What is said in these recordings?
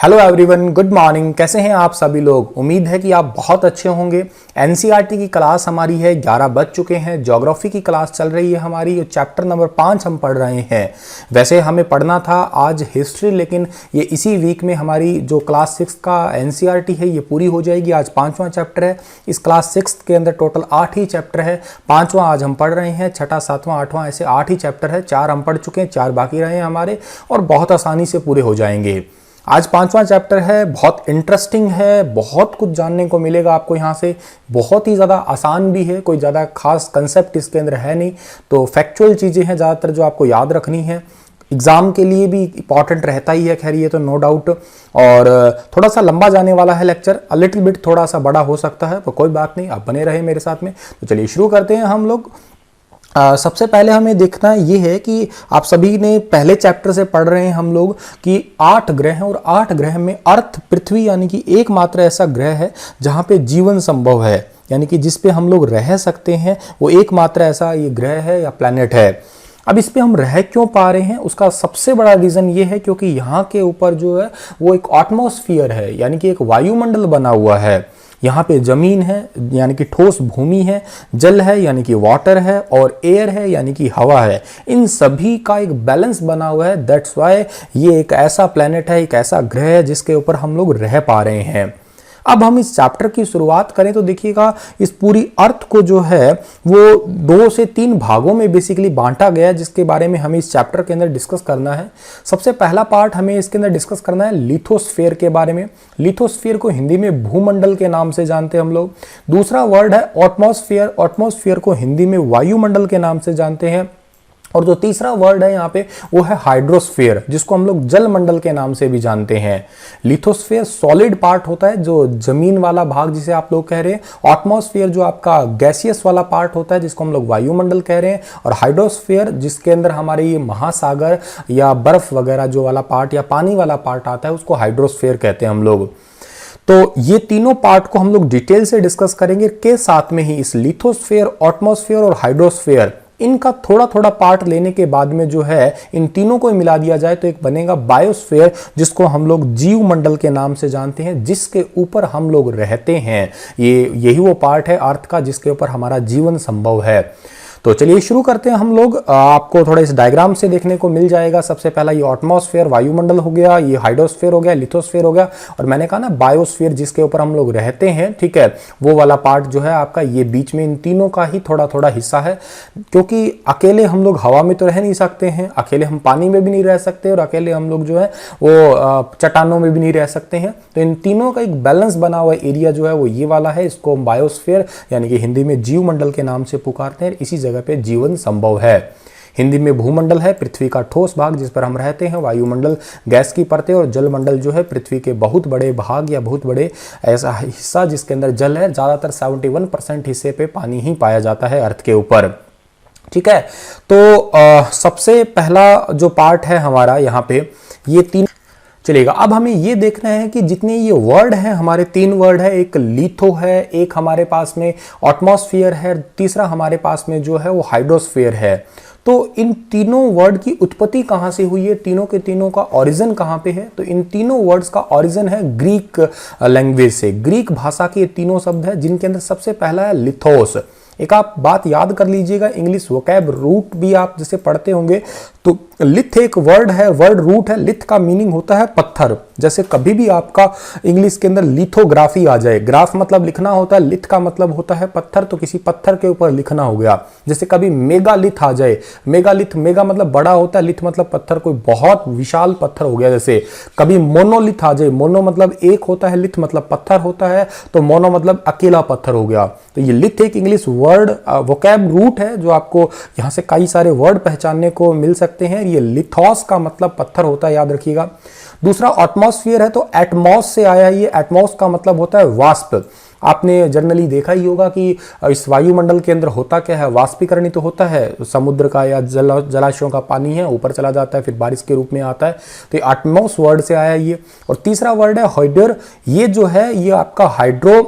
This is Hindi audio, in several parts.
Hello everyone, good morning. कैसे हैं आप सभी लोग? उम्मीद है कि आप बहुत अच्छे होंगे। एनसीईआरटी की क्लास हमारी है, 11 बज चुके हैं। ज्योग्राफी की क्लास चल रही है हमारी, चैप्टर नंबर 5 हम पढ़ रहे हैं। वैसे हमें पढ़ना था आज हिस्ट्री, लेकिन ये इसी वीक में हमारी जो क्लास 6 का एनसीईआरटी है ये पूरी हो जाएगी। आज 5वां चैप्टर है। इस क्लास 6 के अंदर टोटल 8 ही चैप्टर है। 5वां आज हम पढ़ रहे हैं, 6ठा 7वां 8वां ऐसे 8 ही चैप्टर है। 4 हम पढ़ चुके हैं, 4 बाकी रहे हैं हमारे और बहुत आसानी से पूरे हो जाएंगे। आज 5वां चैप्टर है, बहुत इंटरेस्टिंग है, बहुत कुछ जानने को मिलेगा आपको यहाँ से। बहुत ही ज़्यादा आसान भी है, कोई ज़्यादा खास कंसेप्ट इसके अंदर है नहीं, तो फैक्चुअल चीज़ें हैं ज़्यादातर जो आपको याद रखनी है। एग्जाम के लिए भी इंपॉर्टेंट रहता ही है, खैर ये तो नो डाउट। और थोड़ा सा लंबा जाने वाला है लेक्चर, अ लिटिल बिट थोड़ा सा बड़ा हो सकता है, तो कोई बात नहीं, आप बने रहे मेरे साथ में। तो चलिए शुरू करते हैं हम लोग। सबसे पहले हमें देखना ये है कि आप सभी ने पहले चैप्टर से पढ़ रहे हैं हम लोग कि 8 ग्रह हैं और 8 ग्रह में अर्थ पृथ्वी यानी कि एकमात्र ऐसा ग्रह है जहां पे जीवन संभव है, यानी कि जिस पे हम लोग रह सकते हैं, वो एकमात्र ऐसा ये ग्रह है या प्लैनेट है। अब इस पे हम रह क्यों पा रहे हैं, उसका सबसे बड़ा रीज़न ये है क्योंकि यहाँ के ऊपर जो है वो एक एटमॉस्फेयर है, यानी कि एक वायुमंडल बना हुआ है। यहाँ पे जमीन है यानी कि ठोस भूमि है, जल है यानी कि वाटर है, और एयर है यानी कि हवा है। इन सभी का एक बैलेंस बना हुआ है। दैट्स वाई ये एक ऐसा प्लेनेट है, एक ऐसा ग्रह है जिसके ऊपर हम लोग रह पा रहे हैं। अब हम इस चैप्टर की शुरुआत करें तो देखिएगा, इस पूरी अर्थ को जो है वो 2 से 3 भागों में बेसिकली बांटा गया है, जिसके बारे में हमें इस चैप्टर के अंदर डिस्कस करना है। सबसे पहला पार्ट हमें इसके अंदर डिस्कस करना है लिथोस्फीयर के बारे में। लिथोस्फीयर को हिंदी में भूमंडल के नाम से जानते हैं हम लोग। दूसरा वर्ड है एटमॉस्फेयर। एटमॉस्फेयर को हिंदी में वायुमंडल के नाम से जानते हैं। और जो तीसरा वर्ड है यहाँ पे वो है हाइड्रोस्फीयर, जिसको हम लोग जल मंडल के नाम से भी जानते हैं। लिथोस्फीयर सॉलिड पार्ट होता है, जो जमीन वाला भाग जिसे आप लोग कह रहे हैं। एटमॉस्फेयर जो आपका गैसियस वाला पार्ट होता है, जिसको हम लोग वायुमंडल कह रहे हैं। और हाइड्रोस्फीयर जिसके अंदर हमारे ये महासागर या बर्फ वगैरह जो वाला पार्ट या पानी वाला पार्ट आता है, उसको हाइड्रोस्फीयर कहते हैं हम लोग। तो ये तीनों पार्ट को हम लोग डिटेल से डिस्कस करेंगे के साथ में ही इस लिथोस्फीयर, एटमॉस्फेयर और हाइड्रोस्फीयर, इनका थोड़ा थोड़ा पार्ट लेने के बाद में जो है इन तीनों को मिला दिया जाए तो एक बनेगा बायोस्फीयर, जिसको हम लोग जीव मंडल के नाम से जानते हैं, जिसके ऊपर हम लोग रहते हैं। यही वो पार्ट है अर्थ का जिसके ऊपर हमारा जीवन संभव है। तो चलिए शुरू करते हैं हम लोग। आपको थोड़ा इस डायग्राम से देखने को मिल जाएगा। सबसे पहला ये एटमॉस्फेयर वायुमंडल हो गया, ये हाइड्रोस्फीयर हो गया, लिथोस्फीयर हो गया, और मैंने कहा ना बायोस्फीयर जिसके ऊपर हम लोग रहते हैं, ठीक है, वो वाला पार्ट जो है आपका ये बीच में इन तीनों का ही थोड़ा थोड़ा हिस्सा है। क्योंकि अकेले हम लोग हवा में तो रह नहीं सकते हैं, अकेले हम पानी में भी नहीं रह सकते, और अकेले हम लोग जो है वो चट्टानों में भी नहीं रह सकते हैं। तो इन तीनों का एक बैलेंस बना हुआ एरिया जो है वो ये वाला है। इसको हम बायोस्फीयर यानी कि हिंदी में जीव मंडल के नाम से पुकारते हैं। इसी जगह पे जीवन संभव है। हिंदी में भूमंडल है पृथ्वी का ठोस भाग जिस पर हम रहते हैं, वायुमंडल गैस की परतें, और जलमंडल जो है पृथ्वी के बहुत बड़े भाग या बहुत बड़े ऐसा हिस्सा जिसके अंदर जल है। ज्यादातर 71% हिस्से पे पानी ही पाया जाता है अर्थ के ऊपर, ठीक है। तो सबसे पहला जो पार्ट है हमारा यहाँ पे ये 3 चलेगा। अब हमें ये देखना है कि जितने ये वर्ड हैं हमारे 3 वर्ड है, एक लिथो है, एक हमारे पास में एटमॉस्फेयर है, तीसरा हमारे पास में जो है वो हाइड्रोस्फीयर है। तो इन तीनों वर्ड की उत्पत्ति कहाँ से हुई है, तीनों के तीनों का ओरिजिन कहाँ पे है? तो इन तीनों वर्ड्स का ओरिजिन है ग्रीक लैंग्वेज से। ग्रीक भाषा के ये तीनों शब्द है, जिनके अंदर सबसे पहला है लिथोस। एक आप बात याद कर लीजिएगा, इंग्लिश वोकैब रूट भी आप जैसे पढ़ते होंगे तो लिथ एक वर्ड है, वर्ड रूट है। लिथ का मीनिंग होता है पत्थर। जैसे कभी भी आपका इंग्लिश के अंदर लिथोग्राफी आ जाए, ग्राफ मतलब लिखना होता है, लिथ का मतलब होता है पत्थर, तो किसी पत्थर के ऊपर लिखना हो गया। जैसे कभी मेगालिथ आ जाए, मेगालिथ, मेगा मतलब बड़ा होता है, लिथ मतलब पत्थर, कोई बहुत विशाल पत्थर हो गया। जैसे कभी मोनोलिथ आ जाए, मोनो मतलब एक होता है, लिथ मतलब पत्थर होता है, तो मोनो मतलब अकेला पत्थर हो गया। तो ये लिथ एक इंग्लिश वर्ड वोकैब रूट है जो आपको यहाँ से कई सारे वर्ड पहचानने को मिल सकते हैं। ये लिथोस का मतलब पत्थर होता है, याद रखिएगा। दूसरा एटमॉस्फेयर है, तो एटमॉस से आया है ये। एटमॉस का मतलब होता है वाष्प। आपने जनरली देखा ही होगा कि इस वायुमंडल के अंदर होता क्या है, वाष्पीकरण ही तो होता है। समुद्र का या जलाशयों का पानी है, ऊपर चला जाता है, फिर बारिश के रूप में आता है। तो ये एटमॉस वर्ड से आया है ये। और तीसरा वर्ड है हाइड्र। ये जो है ये आपका हाइड्रो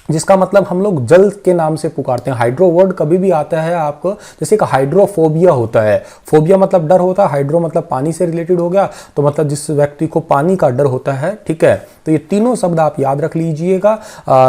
जिसका मतलब हम लोग जल के नाम से पुकारते हैं। हाइड्रो वर्ड कभी भी आता है आपको, जैसे एक हाइड्रोफोबिया होता है, फोबिया मतलब डर होता है, हाइड्रो मतलब पानी से रिलेटेड हो गया, तो मतलब जिस व्यक्ति को पानी का डर होता है, ठीक है। तो ये तीनों शब्द आप याद रख लीजिएगा,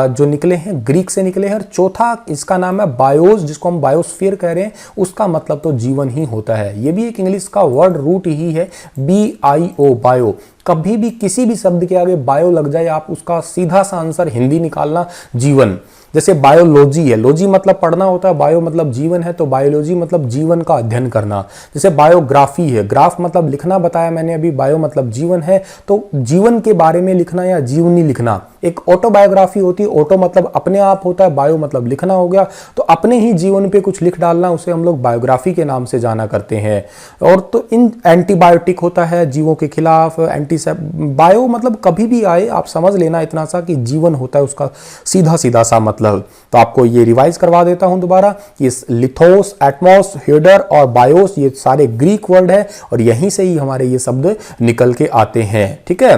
जो निकले हैं ग्रीक से निकले हैं। और चौथा इसका नाम है बायोस, जिसको हम बायोस्फीयर कह रहे हैं, उसका मतलब तो जीवन ही होता है। ये भी एक इंग्लिश का वर्ड रूट ही है, BIO, बायो। कभी भी किसी भी शब्द के आगे बायो लग जाए, आप उसका सीधा सा आंसर हिंदी निकालना जीवन। जैसे बायोलॉजी है, लॉजी मतलब पढ़ना होता है, बायो मतलब जीवन है, तो बायोलॉजी मतलब जीवन का अध्ययन करना। जैसे बायोग्राफी है, ग्राफ मतलब लिखना बताया मैंने अभी, बायो मतलब जीवन है, तो जीवन के बारे में लिखना या जीवनी लिखना। एक ऑटोबायोग्राफी होती है, ऑटो मतलब अपने आप होता है, बायो मतलब लिखना हो गया, तो अपने ही जीवन पे कुछ लिख डालना, उसे हम लोग बायोग्राफी के नाम से जाना करते हैं। और तो इन एंटीबायोटिक होता है जीवों के खिलाफ, बायो मतलब कभी भी आए आप समझ लेना इतना सा कि जीवन होता है, उसका सीधा सीधा सा मतलब। तो आपको ये रिवाइज करवा देता हूं दोबारा, ये लिथोस, एटमॉस, हेडर और बायोस ये सारे ग्रीक वर्ड है, और यहीं से ही हमारे ये शब्द निकल के आते हैं, ठीक है।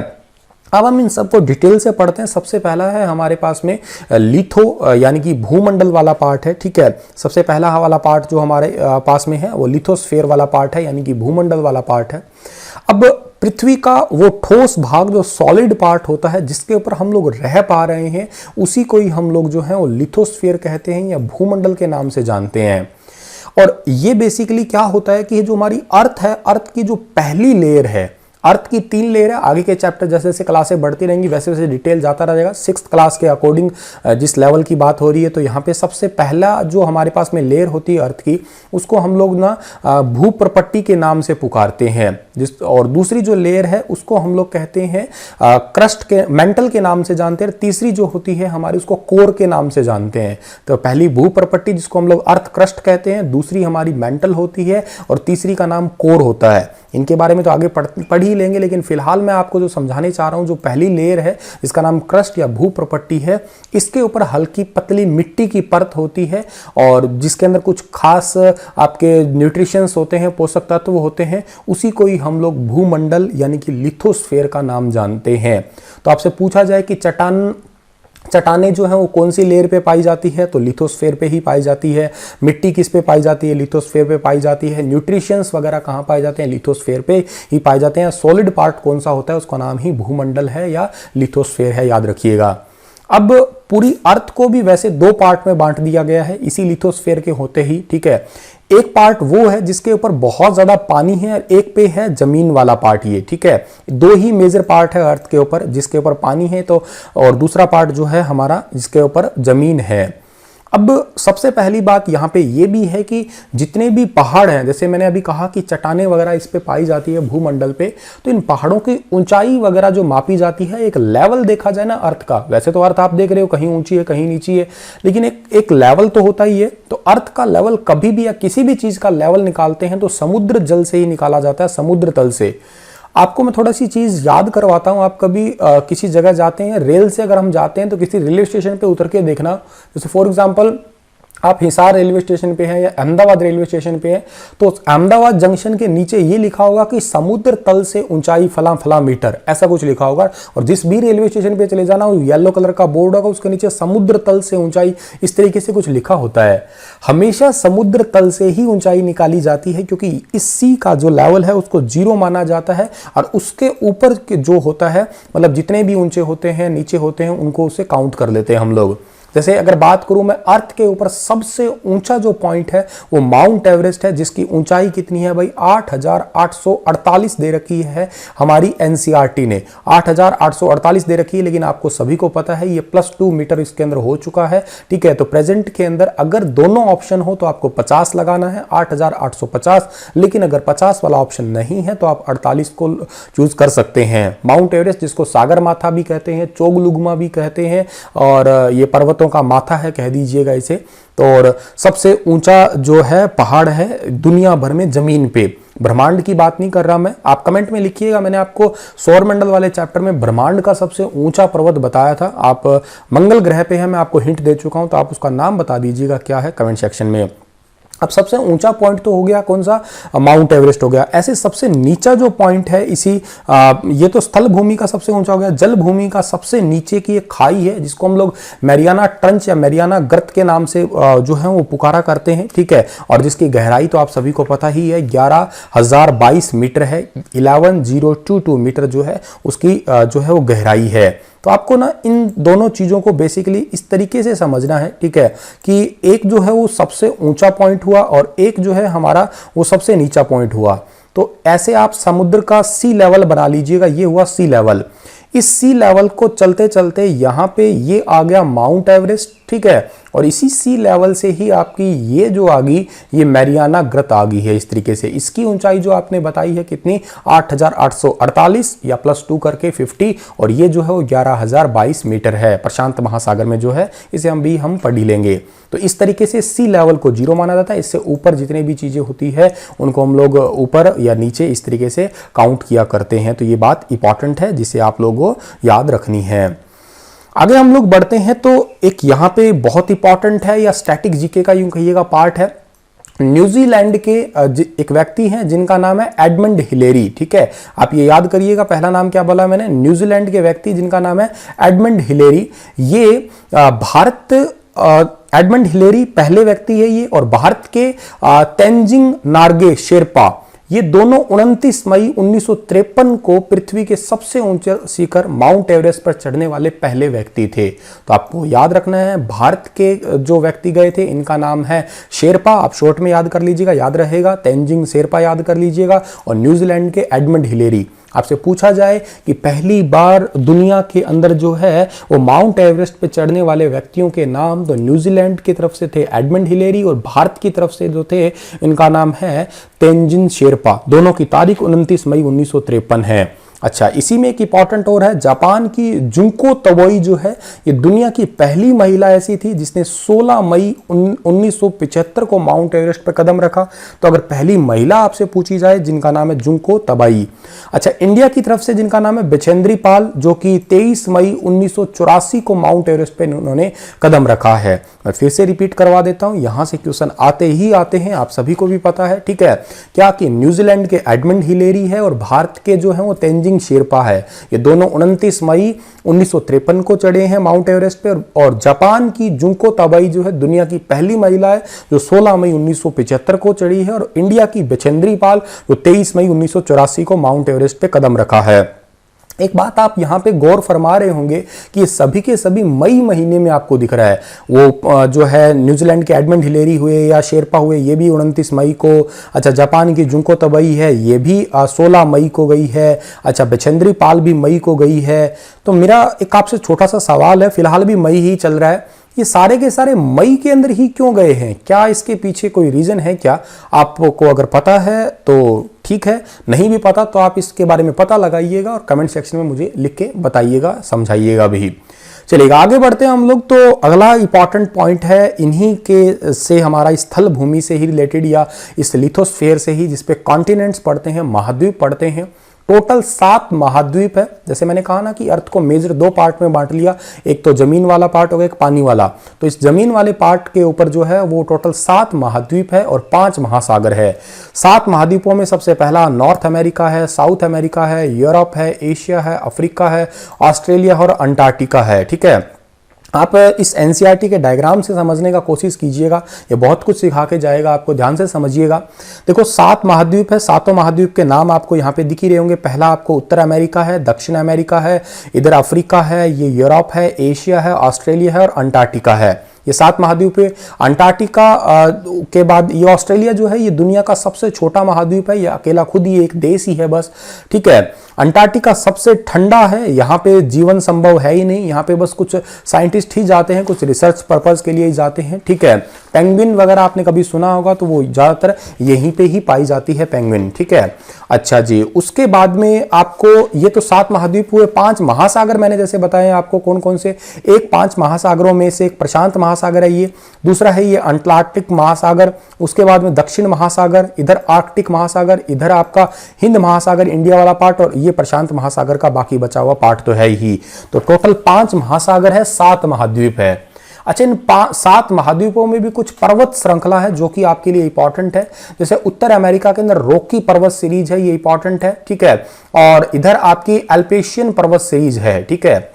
अब हम इन सबको डिटेल से पढ़ते हैं। सबसे पहला है हमारे पास में लिथो, यानी कि भूमंडल वाला पार्ट है, ठीक है। सबसे पहला वाला पार्ट जो हमारे पास में है वो लिथोस्फेयर वाला पार्ट है, यानी कि भूमंडल वाला पार्ट है। अब पृथ्वी का वो ठोस भाग जो सॉलिड पार्ट होता है, जिसके ऊपर हम लोग रह पा रहे हैं, उसी को ही हम लोग जो है वो लिथोस्फीयर कहते हैं या भूमंडल के नाम से जानते हैं। और ये बेसिकली क्या होता है कि ये जो हमारी अर्थ है, अर्थ की जो पहली लेयर है, अर्थ की 3 लेयर है। आगे के चैप्टर जैसे जैसे क्लासें बढ़ती रहेंगी वैसे वैसे डिटेल जाता रहेगा। 6th क्लास के अकॉर्डिंग जिस लेवल की बात हो रही है, तो यहाँ पे सबसे पहला जो हमारे पास में लेयर होती है अर्थ की, उसको हम लोग ना भूप्रपट्टी के नाम से पुकारते हैं। और दूसरी जो लेयर है उसको हम लोग कहते हैं क्रस्ट के, मेंटल के नाम से जानते हैं। तीसरी जो होती है हमारी, उसको कोर के नाम से जानते हैं। तो पहली भूप्रपट्टी जिसको हम लोग अर्थ क्रस्ट कहते हैं, दूसरी हमारी मेंटल होती है, और तीसरी का नाम कोर होता है। इनके बारे में तो आगे पढ़ ही लेंगे, लेकिन फिलहाल मैं आपको जो समझाने चाह रहा हूं, जो पहली लेयर है इसका नाम क्रस्ट या भूप्रपट्टी है, इसके ऊपर हल्की पतली मिट्टी की परत होती है, और जिसके अंदर कुछ खास आपके न्यूट्रिशंस होते हैं, पोषक तत्व होते हैं, उसी को ही हम लोग भूमंडल यानी कि लिथोस्फेयर का नाम जानते हैं। तो आपसे पूछा जाए कि चट्टानें जो है वो कौन सी लेयर पे पाई जाती है, तो लिथोस्फेयर पे ही पाई जाती है। मिट्टी किस पे पाई जाती है, लिथोस्फेयर पे पाई जाती है। न्यूट्रिशंस वगैरह कहाँ पाए जाते हैं, लिथोस्फेयर पे ही पाए जाते हैं। सॉलिड पार्ट कौन सा होता है, उसका नाम ही भूमंडल है या लिथोस्फेयर है, याद रखिएगा। अब पूरी अर्थ को भी वैसे 2 पार्ट में बांट दिया गया है इसी लिथोस्फेयर के होते ही, ठीक है। एक पार्ट वो है जिसके ऊपर बहुत ज्यादा पानी है, और एक पे है जमीन वाला पार्ट, ये ठीक है। 2 ही मेजर पार्ट है अर्थ के ऊपर, जिसके ऊपर पानी है, तो और दूसरा पार्ट जो है हमारा जिसके ऊपर जमीन है। अब सबसे पहली बात यहाँ पे ये भी है कि जितने भी पहाड़ हैं, जैसे मैंने अभी कहा कि चट्टानें वगैरह इस पे पाई जाती है भूमंडल पे, तो इन पहाड़ों की ऊंचाई वगैरह जो मापी जाती है, एक लेवल देखा जाए ना अर्थ का, वैसे तो अर्थ आप देख रहे हो कहीं ऊंची है कहीं नीची है, लेकिन एक लेवल तो होता ही है। तो अर्थ का लेवल कभी भी या किसी भी चीज का लेवल निकालते हैं तो समुद्र जल से ही निकाला जाता है, समुद्र तल से। आपको मैं थोड़ा सी चीज याद करवाता हूं। आप कभी किसी जगह जाते हैं, रेल से अगर हम जाते हैं, तो किसी रेलवे स्टेशन पे उतर के देखना, जैसे फॉर एग्जांपल आप हिसार रेलवे स्टेशन पे हैं या अहमदाबाद रेलवे स्टेशन पे हैं, तो अहमदाबाद जंक्शन के नीचे ये लिखा होगा कि समुद्र तल से ऊंचाई फला फला मीटर, ऐसा कुछ लिखा होगा। और जिस भी रेलवे स्टेशन पे चले जाना, येलो कलर का बोर्ड होगा, उसके नीचे समुद्र तल से ऊंचाई इस तरीके से कुछ लिखा होता है। हमेशा समुद्र तल से ही ऊंचाई निकाली जाती है, क्योंकि इस सी का जो लेवल है उसको 0 माना जाता है, और उसके ऊपर जो होता है, मतलब जितने भी ऊंचे होते हैं नीचे होते हैं, उनको उसे काउंट कर लेते हैं हम लोग। जैसे अगर बात करूं मैं, अर्थ के ऊपर सबसे ऊंचा जो पॉइंट है वो माउंट एवरेस्ट है, जिसकी ऊंचाई कितनी है भाई, 8848 दे रखी है हमारी एनसीईआरटी ने। 8848 दे रखी है, लेकिन आपको सभी को पता है ये +2 मीटर इसके अंदर हो चुका है, ठीक है। तो प्रेजेंट के अंदर अगर दोनों ऑप्शन हो तो आपको 50 लगाना है, 8850, लेकिन अगर 50 वाला ऑप्शन नहीं है तो आप 48 को चूज कर सकते हैं। माउंट एवरेस्ट, जिसको सागर माथा भी कहते हैं, चोगलुगमा भी कहते हैं, और ये पर्वत का माथा है कह दीजिएगा इसे। तो और सबसे ऊंचा जो है पहाड़ है दुनिया भर में जमीन पे। ब्रह्मांड की बात नहीं कर रहा मैं, आप कमेंट में लिखिएगा। मैंने आपको सौरमंडल वाले चैप्टर में ब्रह्मांड का सबसे ऊंचा पर्वत बताया था। आप मंगल ग्रह पे हैं, मैं आपको हिंट दे चुका हूं, तो आप उसका नाम बता दीजिएगा क्या है कमेंट सेक्शन में। अब सबसे ऊंचा पॉइंट तो हो गया कौन सा, माउंट एवरेस्ट हो गया। ऐसे सबसे नीचा जो पॉइंट है ये तो स्थल भूमि का सबसे ऊंचा हो गया। जल भूमि का सबसे नीचे की एक खाई है जिसको हम लोग मैरियाना ट्रंच या मैरियाना गर्त के नाम से जो है वो पुकारा करते हैं, ठीक है। और जिसकी गहराई तो आप सभी को पता ही है 11,022 मीटर है, 11,022 मीटर जो है उसकी जो है वो गहराई है। तो आपको ना इन दोनों चीजों को बेसिकली इस तरीके से समझना है, ठीक है, कि एक जो है वो सबसे ऊंचा पॉइंट हुआ और एक जो है हमारा वो सबसे नीचा पॉइंट हुआ। तो ऐसे आप समुद्र का सी लेवल बना लीजिएगा, ये हुआ सी लेवल। इस सी लेवल को चलते चलते यहां पे ये आ गया माउंट एवरेस्ट, ठीक है। और इसी सी लेवल से ही आपकी ये जो आ गई ये मैरियाना गर्त आ गई है इस तरीके से। इसकी ऊंचाई जो आपने बताई है कितनी, 8,848 या +2 करके 50, और ये जो है वो 11,022 मीटर है प्रशांत महासागर में जो है, इसे हम पढ़ ही लेंगे। तो इस तरीके से सी लेवल को 0 माना जाता है। इससे ऊपर जितने भी चीजें होती है उनको हम लोग ऊपर या नीचे इस तरीके से काउंट किया करते हैं। तो ये बात इंपॉर्टेंट है जिसे आप लोगों को याद रखनी है। आगे हम लोग बढ़ते हैं तो एक यहां पे बहुत इंपॉर्टेंट है या स्टैटिक जीके का यूं कहिएगा पार्ट है। न्यूजीलैंड के एक व्यक्ति हैं जिनका नाम है एडमंड हिलेरी, ठीक है। आप ये याद करिएगा, पहला नाम क्या बोला मैंने, न्यूजीलैंड के व्यक्ति जिनका नाम है एडमंड हिलेरी। ये एडमंड हिलेरी पहले व्यक्ति है ये, और भारत के तेंजिंग नार्गे शेरपा, ये दोनों 29 मई 1953 को पृथ्वी के सबसे ऊंचे शिखर माउंट एवरेस्ट पर चढ़ने वाले पहले व्यक्ति थे। तो आपको याद रखना है, भारत के जो व्यक्ति गए थे इनका नाम है शेरपा, आप शॉर्ट में याद कर लीजिएगा, याद रहेगा, तेंजिंग शेरपा याद कर लीजिएगा। और न्यूजीलैंड के एडमंड हिलेरी। आपसे पूछा जाए कि पहली बार दुनिया के अंदर जो है वो माउंट एवरेस्ट पे चढ़ने वाले व्यक्तियों के नाम, तो न्यूजीलैंड की तरफ से थे एडमंड हिलेरी, और भारत की तरफ से जो थे इनका नाम है तेंजिन शेरपा। दोनों की तारीख 29 मई 1953 है। अच्छा, इसी में एक इंपॉर्टेंट और है, जापान की जुंको तबोई जो है ये दुनिया की पहली महिला ऐसी थी जिसने 16 मई 1975 को माउंट एवरेस्ट पर कदम रखा। तो अगर पहली महिला आपसे पूछी जाए जिनका नाम है जुंको तबाई। अच्छा, इंडिया की तरफ से जिनका नाम है बचेंद्री पाल, जो कि 23 मई 1984 को माउंट एवरेस्ट पे उन्होंने कदम रखा है। मैं फिर से रिपीट करवा देता हूं, यहां से क्वेश्चन आते ही आते हैं, आप सभी को भी पता है, ठीक है, क्या कि न्यूजीलैंड के एडमंड हिलेरी है और भारत के जो है वो तेंजिंग शेरपा है। ये दोनों 29 मई 1953 को चढ़े हैं माउंट एवरेस्ट पे, और जापान की जुंको तबाई जो है दुनिया की पहली महिला है जो 16 मई 1975 को चढ़ी है, और इंडिया की बचेंद्री पाल जो 23 मई 1984 को माउंट एवरेस्ट पे कदम रखा है। एक बात आप यहां पे गौर फरमा रहे होंगे कि ये सभी के सभी मई महीने में आपको दिख रहा है। वो जो है न्यूजीलैंड के एडमंड हिलेरी हुए या शेरपा हुए, ये भी 29 मई को। अच्छा, जापान की जुंको तबई है, ये भी 16 मई को गई है। अच्छा, बचेंद्री पाल भी मई को गई है। तो मेरा एक आपसे छोटा सा सवाल है, फिलहाल भी मई ही चल रहा है, ये सारे के सारे मई के अंदर ही क्यों गए हैं? क्या इसके पीछे कोई रीजन है क्या? आपको अगर पता है तो ठीक है, नहीं भी पता तो आप इसके बारे में पता लगाइएगा और कमेंट सेक्शन में मुझे लिख के बताइएगा, समझाइएगा भी। चलिएगा आगे बढ़ते हैं हम लोग। तो अगला इंपॉर्टेंट पॉइंट है इन्हीं के से हमारा स्थल भूमि से ही रिलेटेड या इस लिथोस्फीयर से ही, जिसपे कॉन्टिनेंट्स पढ़ते हैं, महाद्वीप पढ़ते हैं। टोटल 7 महाद्वीप है। जैसे मैंने कहा ना कि अर्थ को मेजर 2 पार्ट में बांट लिया, एक तो जमीन वाला पार्ट हो गया, एक पानी वाला। तो इस जमीन वाले पार्ट के ऊपर जो है वो टोटल 7 महाद्वीप है और 5 महासागर है। 7 महाद्वीपों में सबसे पहला नॉर्थ अमेरिका है, साउथ अमेरिका है, यूरोप है, एशिया है, अफ्रीका है, ऑस्ट्रेलिया और अंटार्कटिका है, ठीक है। आप इस एनसीईआरटी के डायग्राम से समझने का कोशिश कीजिएगा, ये बहुत कुछ सिखा के जाएगा आपको, ध्यान से समझिएगा। देखो 7 महाद्वीप है, 7 महाद्वीप के नाम आपको यहाँ पे दिख ही रहे होंगे। पहला आपको उत्तर अमेरिका है, दक्षिण अमेरिका है, इधर अफ्रीका है, ये यूरोप है, एशिया है, ऑस्ट्रेलिया है और अंटार्कटिका है। ये 7 महाद्वीप है। अंटार्कटिका के बाद ये ऑस्ट्रेलिया जो है ये दुनिया का सबसे छोटा महाद्वीप है, ये अकेला खुद ही एक देश ही है बस, ठीक है। अंटार्कटिका सबसे ठंडा है, यहाँ पे जीवन संभव है ही नहीं, यहाँ पे बस कुछ साइंटिस्ट ही जाते हैं, कुछ रिसर्च पर्पस के लिए ही जाते हैं, ठीक है। पेंगुइन वगैरह आपने कभी सुना होगा तो वो ज्यादातर यहीं पे ही पाई जाती है पेंगुइन, ठीक है। अच्छा जी, उसके बाद में आपको ये तो 7 महाद्वीप हुए। 5 महासागर मैंने जैसे बताए आपको कौन कौन से, एक 5 महासागरों में से एक प्रशांत महासागर है ये, दूसरा है ये अटलांटिक महासागर, उसके बाद में दक्षिण महासागर, इधर आर्कटिक महासागर, इधर आपका हिंद महासागर इंडिया वाला पार्ट, और ये प्रशांत महासागर का बाकी बचा हुआ पार्ट तो है ही। तो टोटल 5 महासागर है, 7 महाद्वीप है। अच्छा, इन 7 महाद्वीपों में भी कुछ पर्वत श्रृंखला है जो कि आपके लिए इंपॉर्टेंट है। जैसे उत्तर अमेरिका के अंदर रॉकी पर्वत सीरीज है, ये इंपॉर्टेंट है, ठीक है। और इधर आपकी एल्पेशियन पर्वत सीरीज है, ठीक है।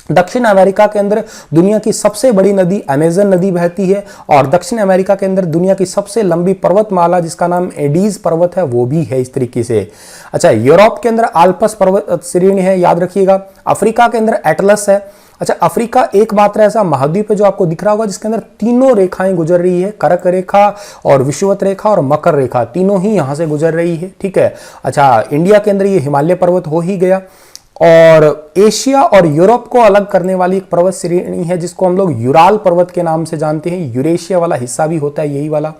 दक्षिण अमेरिका के अंदर दुनिया की सबसे बड़ी नदी अमेजन नदी बहती है, और दक्षिण अमेरिका के अंदर दुनिया की सबसे लंबी पर्वतमाला जिसका नाम एडीज पर्वत है वो भी है इस तरीके से। अच्छा, यूरोप के अंदर आल्प्स पर्वत श्रेणी है, याद रखिएगा। अफ्रीका के अंदर एटलस है। अच्छा, अफ्रीका एकमात्र ऐसा महाद्वीप है जो आपको दिख रहा होगा जिसके अंदर तीनों रेखाएं गुजर रही है, कर्क रेखा और विषुवत रेखा और मकर रेखा, तीनों ही यहां से गुजर रही है, ठीक है। अच्छा, इंडिया के अंदर ये हिमालय पर्वत हो ही गया। और एशिया और यूरोप को अलग करने वाली एक पर्वत श्रेणी है जिसको हम लोग यूराल पर्वत के नाम से जानते हैं। यूरेशिया वाला हिस्सा भी होता है यही वाला।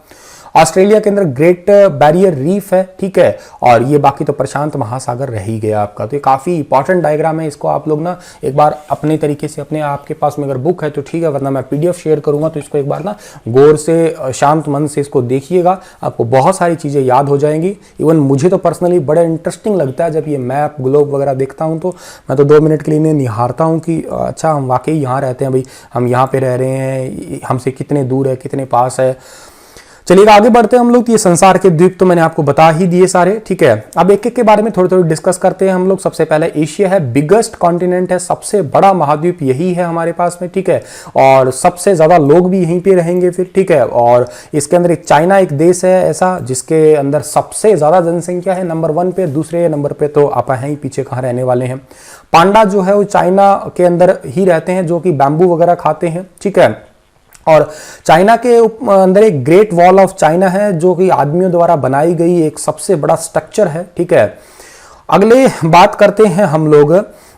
ऑस्ट्रेलिया के अंदर ग्रेट बैरियर रीफ है, ठीक है। और ये बाकी तो प्रशांत महासागर रह ही गया आपका। तो ये काफी इंपॉर्टेंट डायग्राम है, इसको आप लोग ना एक बार अपने तरीके से अपने आपके पास में अगर बुक है तो ठीक है, वरना मैं पीडीएफ शेयर करूंगा तो इसको एक बार ना गौर से शांत मन से इसको देखिएगा, आपको बहुत सारी चीजें याद हो जाएंगी। इवन मुझे तो पर्सनली बड़ा इंटरेस्टिंग लगता है जब ये मैप ग्लोब वगैरह देखता हूँ, तो मैं तो 2 मिनट के लिए निहारता हूँ कि अच्छा हम वाकई यहाँ रहते हैं भाई, हम यहाँ पे रह रहे हैं, हमसे कितने दूर है, कितने पास है। चलिए आगे बढ़ते हैं हम लोग। ये संसार के द्वीप तो मैंने आपको बता ही दिए सारे, ठीक है। अब एक एक के बारे में थोड़ी थोड़ी डिस्कस करते हैं हम लोग। सबसे पहले एशिया है, बिगेस्ट कॉन्टिनेंट है, सबसे बड़ा महाद्वीप यही है हमारे पास में, ठीक है। और सबसे ज्यादा लोग भी यहीं पे रहेंगे फिर, ठीक है। और इसके अंदर एक चाइना एक देश है ऐसा जिसके अंदर सबसे ज्यादा जनसंख्या है, नंबर 1 पे। दूसरे नंबर पे तो आप हैं ही, पीछे कहाँ रहने वाले हैं। पांडा जो है वो चाइना के अंदर ही रहते हैं जो कि बैम्बू वगैरह खाते हैं, ठीक है। और चाइना के अंदर एक ग्रेट वॉल ऑफ चाइना है जो कि आदमियों द्वारा बनाई गई एक सबसे बड़ा स्ट्रक्चर है, ठीक है। अगले बात करते हैं हम लोग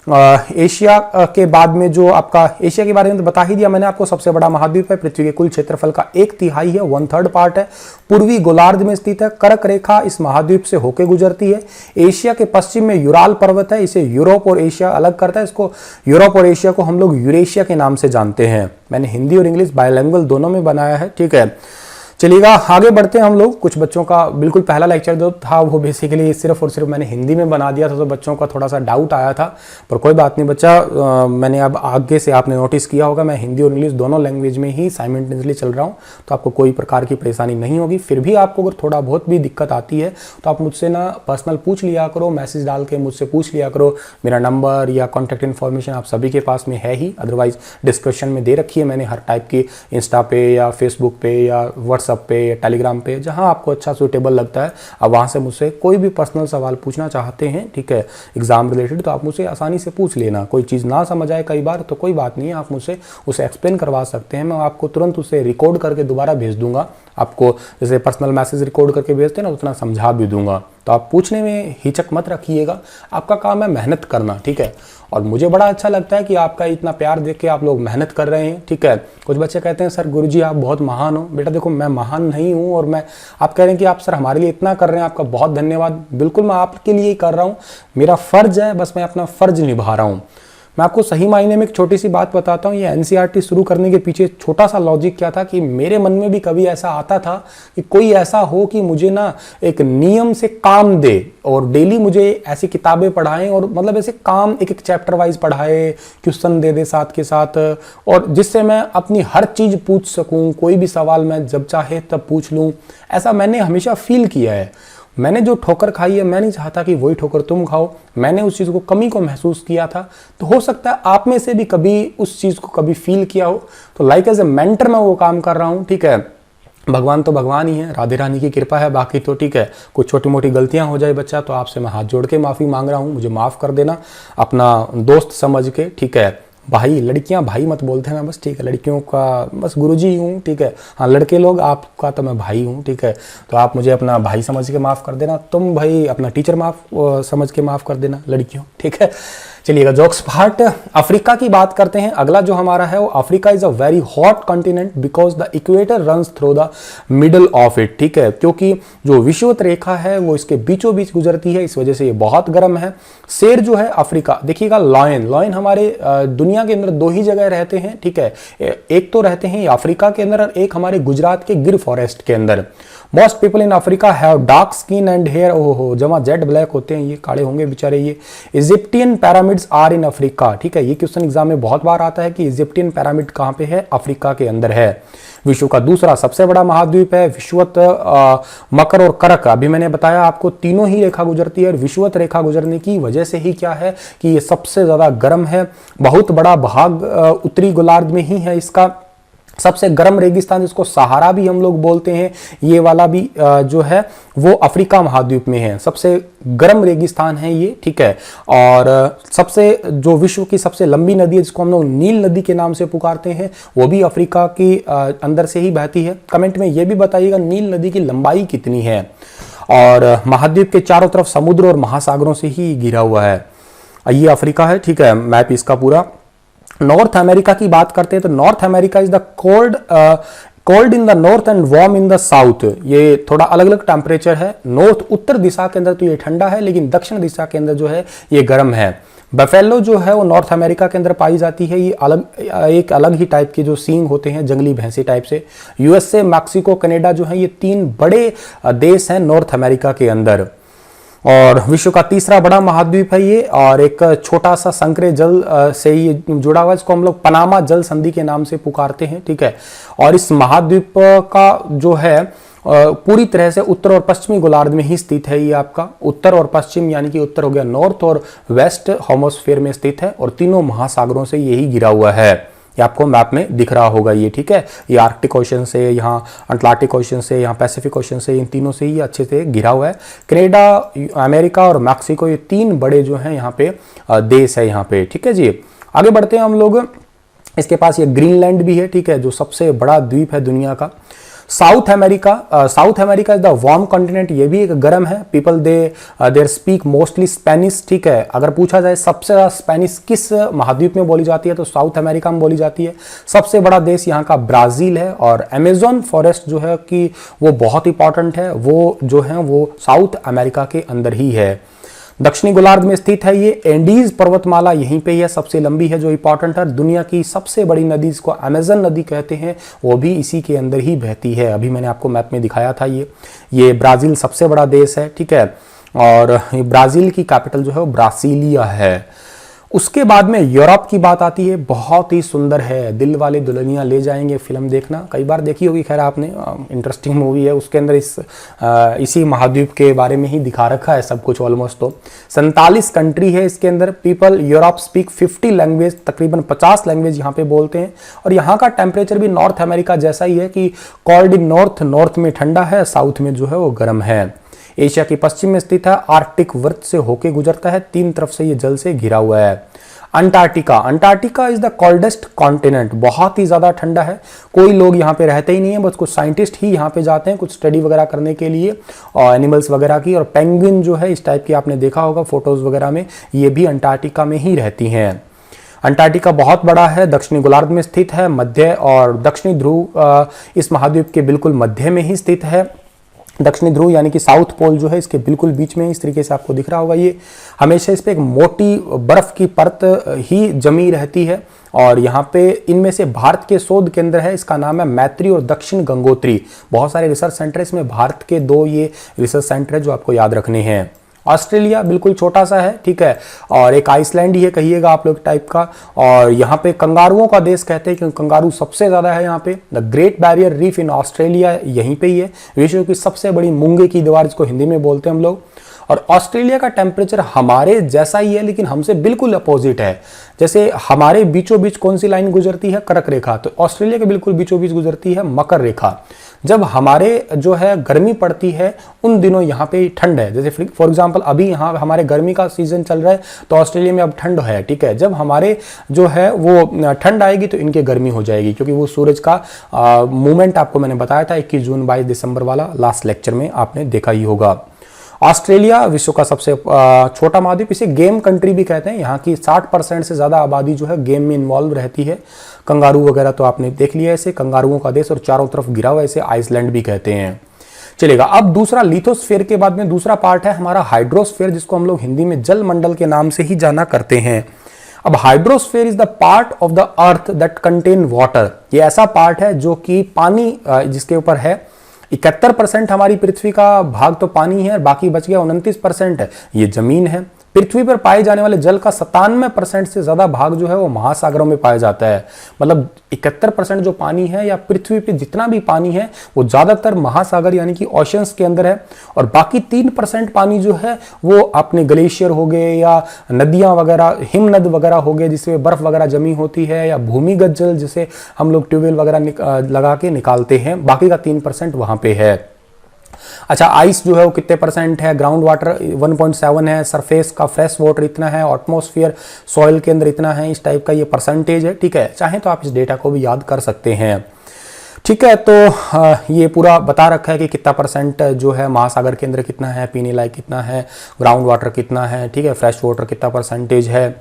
एशिया के बाद में। जो आपका एशिया के बारे में तो बता ही दिया मैंने आपको, सबसे बड़ा महाद्वीप है, पृथ्वी के कुल क्षेत्रफल का 1/3 है, 1/3 पार्ट है, पूर्वी गोलार्ध में स्थित है, कर्क रेखा इस महाद्वीप से होकर गुजरती है। एशिया के पश्चिम में यूराल पर्वत है, इसे यूरोप और एशिया अलग करता है। इसको यूरोप और एशिया को हम लोग यूरेशिया के नाम से जानते हैं। मैंने हिंदी और इंग्लिश बायलैंग्वेज दोनों में बनाया है, ठीक है। चलिएगा आगे बढ़ते हैं हम लोग। कुछ बच्चों का बिल्कुल पहला लेक्चर जो था वो बेसिकली सिर्फ और सिर्फ मैंने हिंदी में बना दिया था, तो बच्चों का थोड़ा सा डाउट आया था, पर कोई बात नहीं बच्चा, मैंने अब आगे से आपने नोटिस किया होगा मैं हिंदी और इंग्लिश दोनों लैंग्वेज में ही साइमल्टेनियसली चल रहा हूँ, तो आपको कोई प्रकार की परेशानी नहीं होगी। फिर भी आपको अगर थोड़ा बहुत भी दिक्कत आती है तो आप मुझसे ना पर्सनल पूछ लिया करो, मैसेज डाल के मुझसे पूछ लिया करो। मेरा नंबर या कॉन्टैक्ट इन्फॉर्मेशन आप सभी के पास में है ही, अदरवाइज डिस्क्रिप्शन में दे रखी है मैंने हर टाइप की, इंस्टा पे या फेसबुक पे या व्हाट्सअप पे या टेलीग्राम पे, जहां आपको अच्छा सूटेबल लगता है आप वहां से मुझसे कोई भी पर्सनल सवाल पूछना चाहते हैं, ठीक है, एग्जाम रिलेटेड, तो आप मुझसे आसानी से पूछ लेना। कोई चीज़ ना समझ आए कई बार तो कोई बात नहीं है, आप मुझसे उसे एक्सप्लेन करवा सकते हैं, मैं आपको तुरंत उसे रिकॉर्ड करके दोबारा भेज दूंगा। आपको जैसे पर्सनल मैसेज रिकॉर्ड करके भेजते हैं ना, उतना समझा भी दूंगा। तो आप पूछने में हिचक मत रखिएगा, आपका काम है मेहनत करना, ठीक है। और मुझे बड़ा अच्छा लगता है कि आपका इतना प्यार देख के आप लोग मेहनत कर रहे हैं, ठीक है। कुछ बच्चे कहते हैं सर गुरुजी आप बहुत महान हो। बेटा देखो मैं महान नहीं हूँ, और मैं आप कह रहे हैं कि आप सर हमारे लिए इतना कर रहे हैं, आपका बहुत धन्यवाद। बिल्कुल मैं आपके लिए ही कर रहा हूँ, मेरा फर्ज है, बस मैं अपना फर्ज निभा रहा हूँ। मैं आपको सही मायने में एक छोटी सी बात बताता हूँ। ये एनसीईआरटी शुरू करने के पीछे छोटा सा लॉजिक क्या था कि मेरे मन में भी कभी ऐसा आता था कि कोई ऐसा हो कि मुझे ना एक नियम से काम दे और डेली मुझे ऐसी किताबें पढ़ाएं, और मतलब ऐसे काम एक एक चैप्टर वाइज पढ़ाए, क्वेश्चन दे दे साथ के साथ, और जिससे मैं अपनी हर चीज़ पूछ सकूँ, कोई भी सवाल मैं जब चाहे तब पूछ लूँ। ऐसा मैंने हमेशा फील किया है। मैंने जो ठोकर खाई है मैं नहीं चाहता कि वही ठोकर तुम खाओ। मैंने उस चीज़ को कमी को महसूस किया था, तो हो सकता है आप में से भी कभी उस चीज़ को कभी फील किया हो। तो लाइक एज ए मेंटर मैं वो काम कर रहा हूँ, ठीक है। भगवान तो भगवान ही है, राधे रानी की कृपा है, बाकी तो ठीक है। कुछ छोटी मोटी गलतियां हो जाए बच्चा तो आपसे मैं हाथ जोड़ के माफ़ी मांग रहा हूँ, मुझे माफ़ कर देना अपना दोस्त समझ के, ठीक है। भाई लड़कियां भाई मत बोलते हैं ना बस, ठीक है। लड़कियों का बस गुरुजी हूँ, ठीक है। हाँ लड़के लोग आपका तो मैं भाई हूँ, ठीक है। तो आप मुझे अपना भाई समझ के माफ़ कर देना, तुम भाई अपना टीचर समझ के माफ़ कर देना लड़कियों, ठीक है। चलिएगा जोक्स पार्ट। अफ्रीका की बात करते हैं। अगला जो हमारा है वो Africa is a very hot continent because the equator runs through the middle of it, ठीक है। क्योंकि जो विषुवत रेखा है वो इसके बीचों बीच गुजरती है, इस वजह से ये बहुत गर्म है। शेर जो है अफ्रीका, देखिएगा लॉयन हमारे दुनिया के अंदर 2 ही जगह रहते हैं, ठीक है। एक तो रहते हैं अफ्रीका के अंदर और एक हमारे गुजरात के गिर फॉरेस्ट के अंदर। Most people in Africa have dark skin and hair, ओहो जमा जेड ब्लैक होते हैं, ये काले होंगे बेचारे ये। Egyptian pyramids are in Africa, ठीक है, ये क्वेश्चन एग्जाम में बहुत बार आता है कि इजिप्टियन पिरामिड कहाँ पे है, अफ्रीका के अंदर है। विश्व का दूसरा सबसे बड़ा महाद्वीप है विषुवत मकर और करक, अभी मैंने बताया आपको तीनों ही रेखा गुजरती है, और विषुवत रेखा गुजरने की वजह से ही क्या है कि ये सबसे ज्यादा गर्म है। बहुत बड़ा भाग उत्तरी गोलार्ध में ही है इसका। सबसे गर्म रेगिस्तान जिसको सहारा भी हम लोग बोलते हैं, ये वाला भी जो है वो अफ्रीका महाद्वीप में है, सबसे गर्म रेगिस्तान है ये, ठीक है। और सबसे जो विश्व की सबसे लंबी नदी है जिसको हम लोग नील नदी के नाम से पुकारते हैं, वो भी अफ्रीका की अंदर से ही बहती है। कमेंट में ये भी बताइएगा नील नदी की लंबाई कितनी है। और महाद्वीप के चारों तरफ समुद्र और महासागरों से ही घिरा हुआ है। ये अफ्रीका है, ठीक है, मैप इसका पूरा। नॉर्थ अमेरिका की बात करते हैं तो north America is the cold in the north and warm in the south. ये थोड़ा अलग अलग टेम्परेचर है, नॉर्थ उत्तर दिशा के अंदर तो ये ठंडा है, लेकिन दक्षिण दिशा के अंदर जो है ये गर्म है। बफेलो जो है वो नॉर्थ अमेरिका के अंदर पाई जाती है, ये एक अलग ही टाइप के जो सींग होते हैं जंगली भैंसी टाइप से। यूएसए, मैक्सिको, कनाडा जो है ये 3 बड़े देश हैं नॉर्थ अमेरिका के अंदर। और विश्व का तीसरा बड़ा महाद्वीप है ये, और एक छोटा सा संकरे जल से ये जुड़ा हुआ है, इसको हम लोग पनामा जल संधि के नाम से पुकारते हैं, ठीक है। और इस महाद्वीप का जो है पूरी तरह से उत्तर और पश्चिमी गोलार्ध में ही स्थित है। ये आपका उत्तर और पश्चिम यानी कि उत्तर हो गया नॉर्थ और वेस्ट हेमिस्फीयर में स्थित है, और तीनों महासागरों से यही घिरा हुआ है। ये आपको मैप में दिख रहा होगा ये, ठीक है। ये आर्कटिक ओशन से, यहाँ अटलांटिक ओशन से, यहाँ पैसिफिक ओशन से, इन तीनों से ही अच्छे से घिरा हुआ है। कनाडा, अमेरिका और मैक्सिको, ये 3 बड़े जो हैं यहाँ पे देश है यहाँ पे, ठीक है जी। आगे बढ़ते हैं हम लोग। इसके पास ये ग्रीनलैंड भी है, ठीक है, जो सबसे बड़ा द्वीप है दुनिया का। South America is the warm continent, ये भी एक गर्म है। People there speak mostly Spanish, ठीक है। अगर पूछा जाए सबसे ज्यादा स्पेनिश किस महाद्वीप में बोली जाती है तो साउथ अमेरिका में बोली जाती है। सबसे बड़ा देश यहाँ का ब्राजील है, और अमेजोन फॉरेस्ट जो है कि वो बहुत इंपॉर्टेंट है, वो जो है वो साउथ अमेरिका के अंदर ही है। दक्षिणी गोलार्ध में स्थित है ये। एंडीज पर्वतमाला यहीं पे ही है, सबसे लंबी है, जो इंपॉर्टेंट है। दुनिया की सबसे बड़ी नदी जिसको अमेजन नदी कहते हैं वो भी इसी के अंदर ही बहती है। अभी मैंने आपको मैप में दिखाया था ये ब्राजील सबसे बड़ा देश है, ठीक है। और ब्राजील की कैपिटल जो है वो ब्रासिलिया है। उसके बाद में यूरोप की बात आती है, बहुत ही सुंदर है, दिल वाले दुल्हनिया ले जाएंगे फिल्म देखना, कई बार देखी होगी खैर आपने, इंटरेस्टिंग मूवी है। उसके अंदर इसी महाद्वीप के बारे में ही दिखा रखा है सब कुछ ऑलमोस्ट। तो 47 कंट्री है इसके अंदर। पीपल यूरोप स्पीक 50 लैंग्वेज, तकरीबन 50 लैंग्वेज यहाँ पे बोलते हैं। और यहाँ का टेम्परेचर भी नॉर्थ अमेरिका जैसा ही है कि कोल्ड इन नॉर्थ में ठंडा है, साउथ में जो है वो गर्म है। एशिया की पश्चिम में स्थित है, आर्कटिक वृत्त से होके गुजरता है, 3 तरफ से ये जल से घिरा हुआ है। Antarctica is the coldest continent, बहुत ही ज्यादा ठंडा है, कोई लोग यहाँ पे रहते ही नहीं है, बस कुछ साइंटिस्ट ही यहाँ पे जाते हैं कुछ स्टडी वगैरह करने के लिए, और एनिमल्स वगैरह की। और पेंगुइन जो है इस टाइप की आपने देखा होगा फोटोज वगैरह में, ये भी अंटार्कटिका में ही रहती हैं। अंटार्कटिका बहुत बड़ा है, दक्षिणी गोलार्ध में स्थित है, मध्य और दक्षिणी ध्रुव इस महाद्वीप के बिल्कुल मध्य में ही स्थित है। दक्षिणी ध्रुव यानी कि साउथ पोल जो है इसके बिल्कुल बीच में, इस तरीके से आपको दिख रहा होगा। ये हमेशा इस पे एक मोटी बर्फ की परत ही जमी रहती है। और यहाँ पे इनमें से भारत के शोध केंद्र है, इसका नाम है मैत्री और दक्षिण गंगोत्री। बहुत सारे रिसर्च सेंटर, इसमें भारत के 2 ये रिसर्च सेंटर है जो आपको याद रखने हैं। ऑस्ट्रेलिया बिल्कुल छोटा सा है, ठीक है, और एक आइसलैंड ही है कहिएगा आप लोग टाइप का। और यहाँ पे कंगारुओं का देश कहते हैं क्योंकि कंगारू सबसे ज्यादा है यहाँ पे। The great barrier reef in Australia यहीं पे ही है, विश्व की सबसे बड़ी मूंगे की दीवार जिसको हिंदी में बोलते हैं हम लोग। और ऑस्ट्रेलिया का टेम्परेचर हमारे जैसा ही है, लेकिन हमसे बिल्कुल अपोजिट है। जैसे हमारे बीचों बीच कौन सी लाइन गुजरती है, कर्क रेखा, तो ऑस्ट्रेलिया के बिल्कुल बीचों बीच गुजरती है मकर रेखा। जब हमारे जो है गर्मी पड़ती है उन दिनों यहाँ पे ठंड है। जैसे फॉर एग्जांपल अभी यहाँ हमारे गर्मी का सीजन चल रहा है तो ऑस्ट्रेलिया में अब ठंड है, ठीक है। जब हमारे जो है वो ठंड आएगी तो इनके गर्मी हो जाएगी, क्योंकि वो सूरज का मूवमेंट आपको मैंने बताया था 21 जून 22 दिसंबर वाला, लास्ट लेक्चर में आपने देखा ही होगा। ऑस्ट्रेलिया विश्व का सबसे छोटा महाद्वीप, इसे गेम कंट्री भी कहते हैं। यहाँ की 60% से ज्यादा आबादी जो है गेम में इन्वॉल्व रहती है। कंगारू वगैरह तो आपने देख लिया, ऐसे कंगारुओं का देश, और चारों तरफ घिरा हुआ, इसे आइसलैंड भी कहते हैं। चलेगा, अब दूसरा लिथोस्फीयर के बाद में दूसरा पार्ट है हमारा हाइड्रोस्फीयर, जिसको हम लोग हिंदी में जल मंडल के नाम से ही जाना करते हैं। अब hydrosphere is the part of the earth that contain water, ये ऐसा पार्ट है जो कि पानी जिसके ऊपर है, 71% हमारी पृथ्वी का भाग तो पानी है, बाकी बच गया 29% है, ये जमीन है। पृथ्वी पर पाए जाने वाले जल का 97% से ज्यादा भाग जो है वो महासागरों में पाया जाता है। मतलब 71% जो पानी है या पृथ्वी पे जितना भी पानी है वो ज्यादातर महासागर यानी कि ओशंस के अंदर है, और बाकी 3% पानी जो है वो अपने ग्लेशियर हो गए या नदियां वगैरह, हिमनद वगैरह हो गए जिसमें बर्फ वगैरह जमी होती है, या भूमिगत जल जिसे हम लोग ट्यूबवेल वगैरह लगा के निकालते हैं, बाकी का 3% वहां पे है। अच्छा, आइस जो है वो कितने परसेंट है? ग्राउंड वाटर 1.7 है, सरफेस का फ्रेश वाटर इतना है, एटमॉस्फेयर सॉइल के अंदर इतना है, इस टाइप का ये परसेंटेज है। ठीक है, चाहे तो आप इस डेटा को भी याद कर सकते हैं। ठीक है, तो ये पूरा बता रखा है कि कितना परसेंट जो है महासागर के अंदर कितना है, पीने लायक कितना है, ग्राउंड वाटर कितना है, ठीक है, फ्रेश वाटर कितना परसेंटेज है।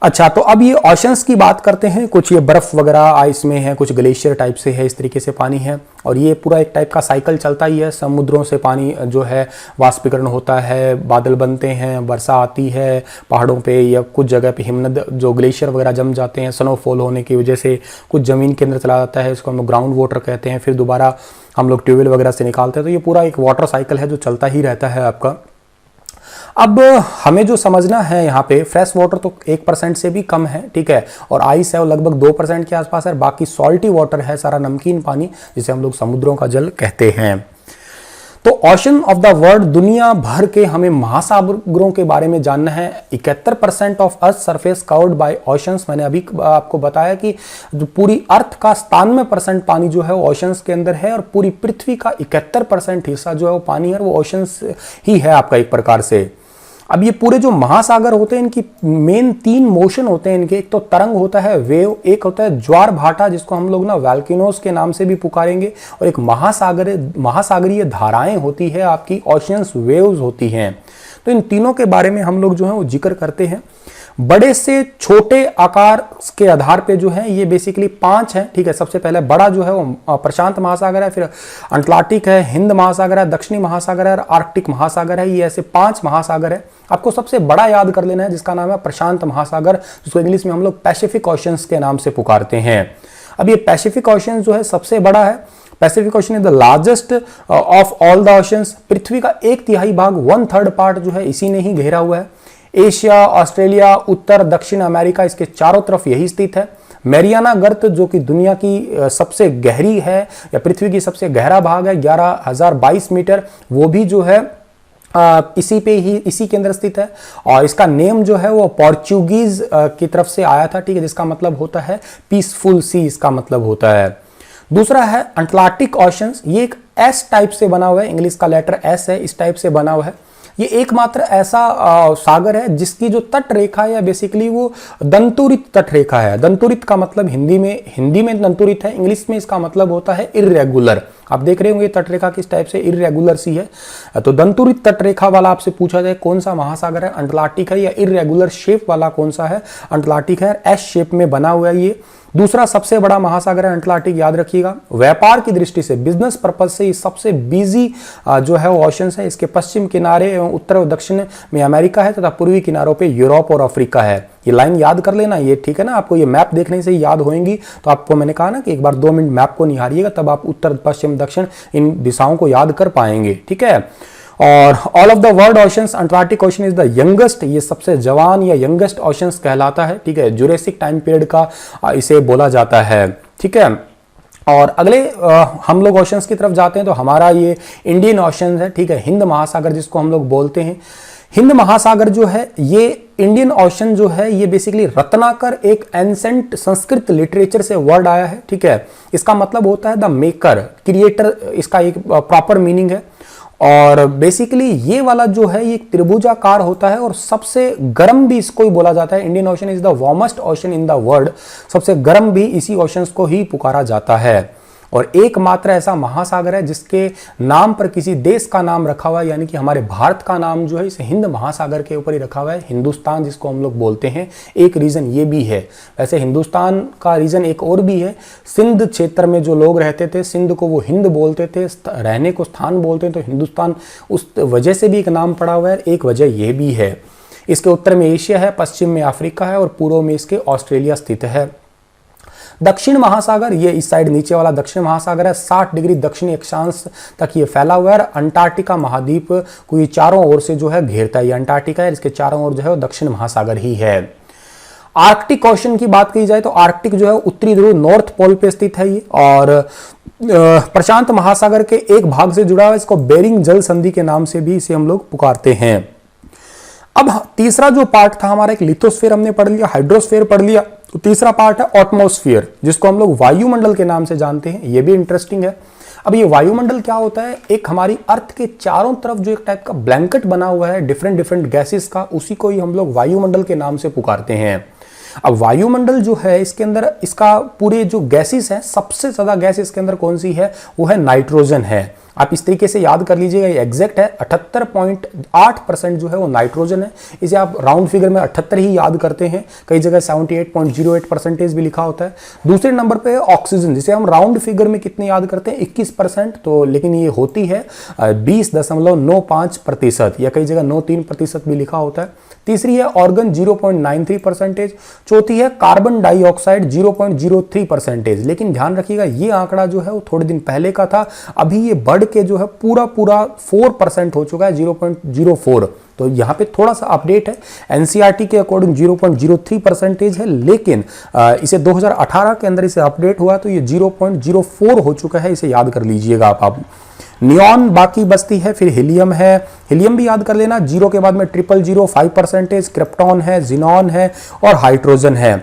अच्छा, तो अब ये ओशंस की बात करते हैं। कुछ ये बर्फ वगैरह आइस में है, कुछ ग्लेशियर टाइप से है, इस तरीके से पानी है, और ये पूरा एक टाइप का साइकिल चलता ही है। समुद्रों से पानी जो है वाष्पीकरण होता है, बादल बनते हैं, वर्षा आती है पहाड़ों पे, या कुछ जगह पे हिमनद जो ग्लेशियर वगैरह जम जाते हैं स्नोफॉल होने की वजह से, कुछ ज़मीन के अंदर चला जाता है, इसको हम लोग ग्राउंड वाटर कहते हैं। फिर दोबारा हम लोग ट्यूबवेल वगैरह से निकालते हैं। तो ये पूरा एक वाटर साइकिल है जो चलता ही रहता है आपका। अब हमें जो समझना है यहाँ पे, फ्रेश वाटर तो 1% से भी कम है, ठीक है, और आइस है वो लगभग 2% के आसपास है, बाकी सॉल्टी वाटर है, सारा नमकीन पानी जिसे हम लोग समुद्रों का जल कहते हैं। तो ओशन ऑफ द वर्ल्ड, दुनिया भर के हमें महासागरों के बारे में जानना है। 71% of earth surface covered by oceans. मैंने अभी आपको बताया कि जो पूरी अर्थ का 97% पानी जो है वो ओशंस के अंदर है, और पूरी पृथ्वी का 71% हिस्सा जो है वो पानी है, वो ओशंस ही है आपका एक प्रकार से। अब ये पूरे जो महासागर होते हैं इनकी मेन 3 मोशन होते हैं इनके। एक तो तरंग होता है, वेव, एक होता है ज्वार भाटा जिसको हम लोग ना वैल्केनोस के नाम से भी पुकारेंगे, और एक महासागरीय धाराएं होती है आपकी, ओशियंस वेव्स होती हैं। तो इन तीनों के बारे में हम लोग जो है वो जिक्र करते हैं। बड़े से छोटे आकार के आधार पे जो है ये बेसिकली 5 है, ठीक है। सबसे पहले बड़ा जो है वो प्रशांत महासागर है, फिर अटलांटिक है, हिंद महासागर है, दक्षिणी महासागर है और आर्कटिक महासागर है। ये ऐसे 5 महासागर है। आपको सबसे बड़ा याद कर लेना है जिसका नाम है प्रशांत महासागर, जिसको इंग्लिश में हम लोग पैसिफिक ओशंस के नाम से पुकारते हैं। अब ये पैसिफिक ओशन जो है सबसे बड़ा है। Pacific Ocean is the largest of all the oceans. पृथ्वी का 1/3 भाग, 1/3 पार्ट जो है इसी ने ही घेरा हुआ है। एशिया, ऑस्ट्रेलिया, उत्तर दक्षिण अमेरिका, इसके चारों तरफ यही स्थित है। मैरियाना गर्त जो कि दुनिया की सबसे गहरी है या पृथ्वी की सबसे गहरा भाग है, 11,022 मीटर, वो भी जो है इसी के अंदर स्थित है। और इसका नेम जो है वो पोर्चुगीज की तरफ से आया था, ठीक है, जिसका मतलब होता है पीसफुल सी, इसका मतलब होता है। दूसरा है अटलांटिक ओशंस। ये एक एस टाइप से बना हुआ है, इंग्लिश का लेटर एस है, इस टाइप से बना हुआ है। ये एकमात्र ऐसा सागर है जिसकी जो तट रेखा है बेसिकली वो दंतुरित तट रेखा है। दंतुरित का मतलब हिंदी में दंतुरित है, इंग्लिश में इसका मतलब होता है इर्रेगुलर। आप देख रहे होंगे तट रेखा किस टाइप से इर्रेगुलर सी है। तो दंतुरित तट रेखा वाला आपसे पूछा जाए कौन सा महासागर है, अटलांटिक है, या इर्रेगुलर शेप वाला कौन सा है, अटलांटिक है। एस शेप में बना हुआ है ये। दूसरा सबसे बड़ा महासागर है अटलांटिक, याद रखिएगा। व्यापार की दृष्टि से, बिजनेस पर्पज से ये सबसे बिजी जो है वो ओशंस है। इसके पश्चिम किनारे एवं उत्तर और दक्षिण में अमेरिका है तथा पूर्वी किनारों पे यूरोप और अफ्रीका है। ये लाइन याद कर लेना, ये ठीक है ना। आपको ये मैप देखने से ही याद होंगी। तो आपको मैंने कहा ना कि एक बार 2 मिनट मैप को निहारिएगा, तब आप उत्तर पश्चिम दक्षिण इन दिशाओं को याद कर पाएंगे, ठीक है। और all of the world oceans, Atlantic ocean is the youngest, ये सबसे जवान या यंगेस्ट ओशंस कहलाता है, ठीक है। जुरेसिक टाइम पीरियड का इसे बोला जाता है, ठीक है। और अगले हम लोग ओशंस की तरफ जाते हैं तो हमारा ये इंडियन ओशन है, ठीक है, हिंद महासागर जिसको हम लोग बोलते हैं। हिंद महासागर जो है ये इंडियन ओशन जो है ये बेसिकली रत्नाकर, एक एंसेंट संस्कृत लिटरेचर से वर्ड आया है, ठीक है। इसका मतलब होता है द मेकर, क्रिएटर, इसका एक प्रॉपर मीनिंग है। और बेसिकली ये वाला जो है ये त्रिभुजाकार होता है और सबसे गर्म भी इसको ही बोला जाता है। Indian ocean is the warmest ocean in the world. सबसे गर्म भी इसी ओशंस को ही पुकारा जाता है। और एकमात्र ऐसा महासागर है जिसके नाम पर किसी देश का नाम रखा हुआ है, यानी कि हमारे भारत का नाम जो है इसे हिंद महासागर के ऊपर ही रखा हुआ है, हिंदुस्तान जिसको हम लोग बोलते हैं। एक रीजन ये भी है। वैसे हिंदुस्तान का रीजन एक और भी है। सिंध क्षेत्र में जो लोग रहते थे, सिंध को वो हिंद बोलते थे, रहने को स्थान बोलते हैं, तो हिंदुस्तान उस वजह से भी एक नाम पड़ा हुआ है। एक वजह यह भी है। इसके उत्तर में एशिया है, पश्चिम में अफ्रीका है और पूर्व में इसके ऑस्ट्रेलिया स्थित है। दक्षिण महासागर, ये इस साइड नीचे वाला दक्षिण महासागर है, 60 डिग्री दक्षिणी अक्षांश तक ये फैला हुआ है। अंटार्कटिका महाद्वीप को ये चारों ओर से जो है घेरता है, ये अंटार्कटिका है, इसके चारों ओर जो है वो दक्षिण महासागर ही है। आर्कटिक ओशन की बात की जाए तो आर्कटिक जो है उत्तरी ध्रुव नॉर्थ पोल पे स्थित है ये, और प्रशांत महासागर के एक भाग से जुड़ा हुआ है। इसको बेरिंग जल संधि के नाम से भी इसे हम लोग पुकारते हैं। अब तीसरा जो पार्ट था हमारा, एक लिथोस्फीयर हमने पढ़ लिया, हाइड्रोस्फीयर पढ़ लिया, तो तीसरा पार्ट है एटमॉस्फेयर, जिसको हम लोग वायुमंडल के नाम से जानते हैं। ये भी इंटरेस्टिंग है। अब ये वायुमंडल क्या होता है, एक हमारी अर्थ के चारों तरफ जो एक टाइप का ब्लैंकेट बना हुआ है डिफरेंट डिफरेंट गैसेस का, उसी को ही हम लोग वायुमंडल के नाम से पुकारते हैं। अब वायुमंडल जो है इसके अंदर इसका पूरे जो गैसेस हैं, सबसे ज्यादा गैस इसके अंदर कौन सी है, वो है नाइट्रोजन है। आप इस तरीके से याद कर लीजिएगा, ये एग्जैक्ट है 78.8% जो है वो नाइट्रोजन है। इसे आप राउंड फिगर में 78 ही याद करते हैं, कई जगह 78.08% भी लिखा होता है। दूसरे नंबर पे है ऑक्सीजन, जिसे हम राउंड फिगर में कितने याद करते हैं, 21%, तो लेकिन ये होती है 20.95%, या कई जगह 93% भी लिखा होता है। तीसरी है ऑर्गन 0.93%, चौथी है कार्बन डाइऑक्साइड 0.03%। लेकिन ध्यान रखिएगा ये आंकड़ा जो है वो थोड़े दिन पहले का था, अभी ये बढ़ के जो है पूरा 4% हो चुका है, 0.04। तो यहाँ पे थोड़ा सा अपडेट है, एनसीईआरटी के अकॉर्डिंग 0.03% है, लेकिन इसे 2018 के अंदर इसे अपडेट हुआ तो ये 0.04 हो चुका है, इसे याद कर लीजिएगा आप। नियॉन बाकी बचती है, फिर हीलियम है, हीलियम भी याद कर लेना, 0 के बाद में 000, 5%, क्रिप्टॉन है, जिनॉन है और हाइड्रोजन है।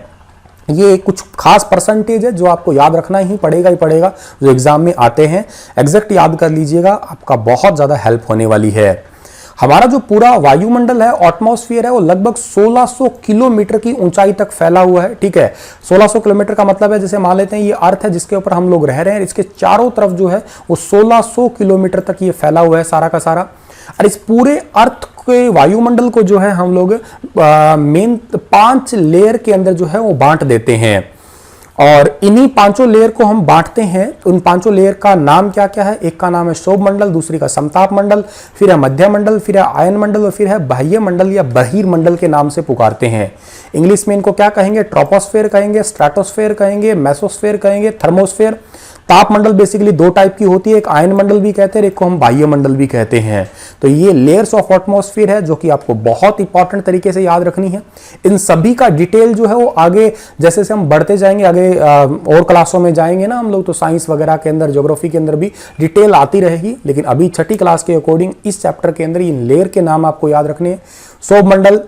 ये कुछ खास परसेंटेज है जो आपको याद रखना ही पड़ेगा, जो एग्जाम में आते हैं, एग्जैक्ट याद कर लीजिएगा, आपका बहुत ज्यादा हेल्प होने वाली है। हमारा जो पूरा वायुमंडल है, एटमॉस्फेयर है, वो लगभग 1600 किलोमीटर की ऊंचाई तक फैला हुआ है। ठीक है, 1600 किलोमीटर का मतलब है, जैसे मान लेते हैं ये अर्थ है जिसके ऊपर हम लोग रह रहे हैं, इसके चारों तरफ जो है वो 1600 किलोमीटर तक ये फैला हुआ है सारा का सारा। और इस पूरे अर्थ के वायुमंडल को जो है हम लोग मेन 5 लेयर के अंदर जो है वो बांट देते हैं, और इन्हीं 5 लेयर को हम बांटते हैं। उन 5 लेयर का नाम क्या क्या है, एक का नाम है शोभ मंडल, दूसरी का समताप मंडल, फिर है मध्य मंडल, फिर है आयन मंडल, और फिर है बाह्य मंडल या बहिर्मंडल के नाम से पुकारते हैं। इंग्लिश में इनको क्या कहेंगे, ट्रोपोस्फेयर कहेंगे, स्ट्रेटोस्फेयर कहेंगे, मेसोस्फेयर कहेंगे, थर्मोस्फेयर। ताप मंडल बेसिकली 2 टाइप की होती है, एक आयन मंडल भी कहते हैं, एक को हम बाह्य मंडल भी कहते हैं। तो ये लेयर्स ऑफ एटमॉस्फेयर है जो कि आपको बहुत इंपॉर्टेंट तरीके से याद रखनी है। इन सभी का डिटेल जो है वो आगे जैसे से हम बढ़ते जाएंगे, आगे और क्लासों में जाएंगे ना हम लोग, तो साइंस वगैरह के अंदर, ज्योग्राफी के अंदर भी डिटेल आती रहेगी। लेकिन अभी 6ठी क्लास के अकॉर्डिंग इस चैप्टर के अंदर इन लेयर के नाम आपको याद रखने हैं। शोभ मंडल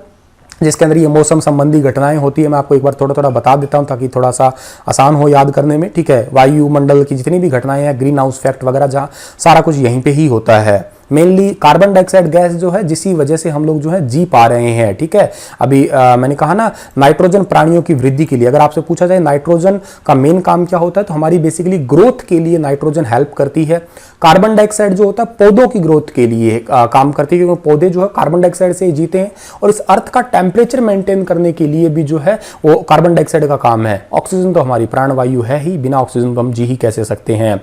जिसके अंदर ये मौसम संबंधी घटनाएं होती है, मैं आपको एक बार थोड़ा थोड़ा बता देता हूं ताकि थोड़ा सा आसान हो याद करने में। ठीक है, वायुमंडल की जितनी भी घटनाएं हैं, ग्रीन हाउस इफेक्ट वगैरह, जहां सारा कुछ यहीं पे ही होता है। मेनली कार्बन डाइऑक्साइड गैस जो है, जिसकी वजह से हम लोग जो है जी पा रहे हैं। ठीक है, अभी मैंने कहा ना नाइट्रोजन प्राणियों की वृद्धि के लिए, अगर आपसे पूछा जाए नाइट्रोजन का मेन काम क्या होता है, तो हमारी बेसिकली ग्रोथ के लिए नाइट्रोजन हेल्प करती है। कार्बन डाइऑक्साइड जो होता है पौधों की ग्रोथ के लिए काम करती है, क्योंकि पौधे जो है कार्बन डाइऑक्साइड से ही जीते हैं, और इस अर्थ का टेम्परेचर मेंटेन करने के लिए भी जो है वो कार्बन डाइऑक्साइड का काम है। ऑक्सीजन तो हमारी प्राणवायु है ही, बिना ऑक्सीजन को हम जी ही कैसे सकते हैं।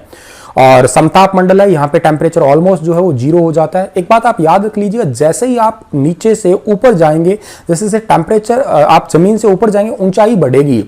और समताप मंडल है, यहाँ पे टेम्परेचर ऑलमोस्ट जो है वो 0 हो जाता है। एक बात आप याद रख लीजिएगा, जैसे ही आप नीचे से ऊपर जाएंगे, जैसे जैसे टेम्परेचर आप जमीन से ऊपर जाएंगे, ऊंचाई बढ़ेगी,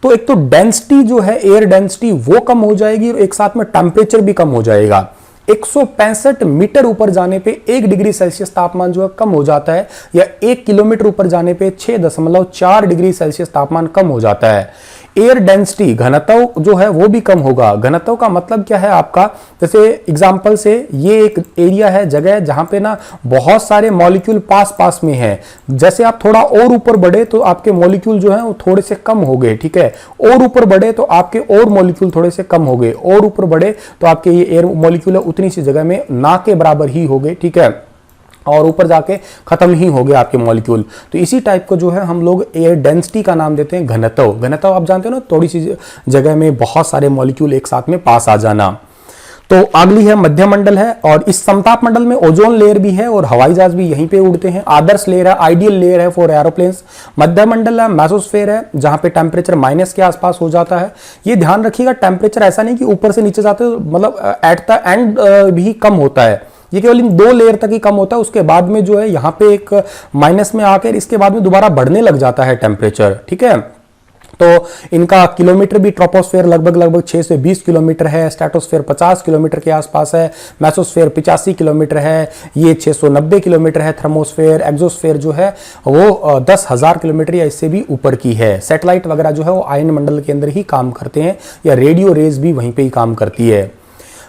तो एक तो डेंसिटी जो है, एयर डेंसिटी वो कम हो जाएगी, और एक साथ में टेम्परेचर भी कम हो जाएगा। 165 मीटर ऊपर जाने पे 1 डिग्री सेल्सियस तापमान जो है कम हो जाता है, या 1 किलोमीटर ऊपर जाने पे 6.4 डिग्री सेल्सियस तापमान कम हो जाता है। एयर डेंसिटी, घनत्व जो है वो भी कम होगा। घनत्व का मतलब क्या है आपका, जैसे एग्जांपल से ये एक एरिया है, जगह है जहां पे ना बहुत सारे मॉलिक्यूल पास पास में है। जैसे आप थोड़ा और ऊपर बढ़े तो आपके मॉलिक्यूल जो है वो थोड़े से कम हो गए। ठीक है, और ऊपर बढ़े तो आपके और मॉलिक्यूल थोड़े से कम हो गए, और ऊपर बढ़े तो आपके ये एयर मॉलिक्यूल है उतनी सी जगह में ना के बराबर ही हो गए। ठीक है, और ऊपर जाके खत्म ही हो गए आपके मॉलिक्यूल। तो इसी टाइप को जो है हम लोग एयर डेंसिटी का नाम देते हैं घनत्व। घनत्व आप जानते हो ना, थोड़ी सी जगह में बहुत सारे मॉलिक्यूल एक साथ में पास आ जाना। तो अगली है मध्य मंडल है, और इस समताप मंडल में ओजोन लेयर भी है, और हवाई जहाज भी यहीं पे उड़ते हैं। आदर्श लेयर है, आइडियल लेयर है फॉर एरोप्लेन्स। मध्य मंडल है, मेसोस्फेयर है, जहां पे टेम्परेचर माइनस के आसपास हो जाता है। ये ध्यान रखिएगा, टेम्परेचर ऐसा नहीं कि ऊपर से नीचे जाते, मतलब एट द एंड भी कम होता है। ये केवल इन 2 लेयर तक ही कम होता है, उसके बाद में जो है यहाँ पे एक माइनस में आकर इसके बाद में दोबारा बढ़ने लग जाता है टेम्परेचर। ठीक है, तो इनका किलोमीटर भी ट्रोपोस्फेयर लगभग 6 से 20 किलोमीटर है, स्ट्रेटोस्फेयर 50 किलोमीटर के आसपास है, मेसोस्फेयर 85 किलोमीटर है, ये 690 किलोमीटर है, थर्मोस्फेयर एक्सोस्फेयर जो है वो 10,000 किलोमीटर या इससे भी ऊपर की है। सैटेलाइट वगैरह जो है वो आयन मंडल के अंदर ही काम करते हैं या रेडियो रेज भी वहीं पे ही काम करती है।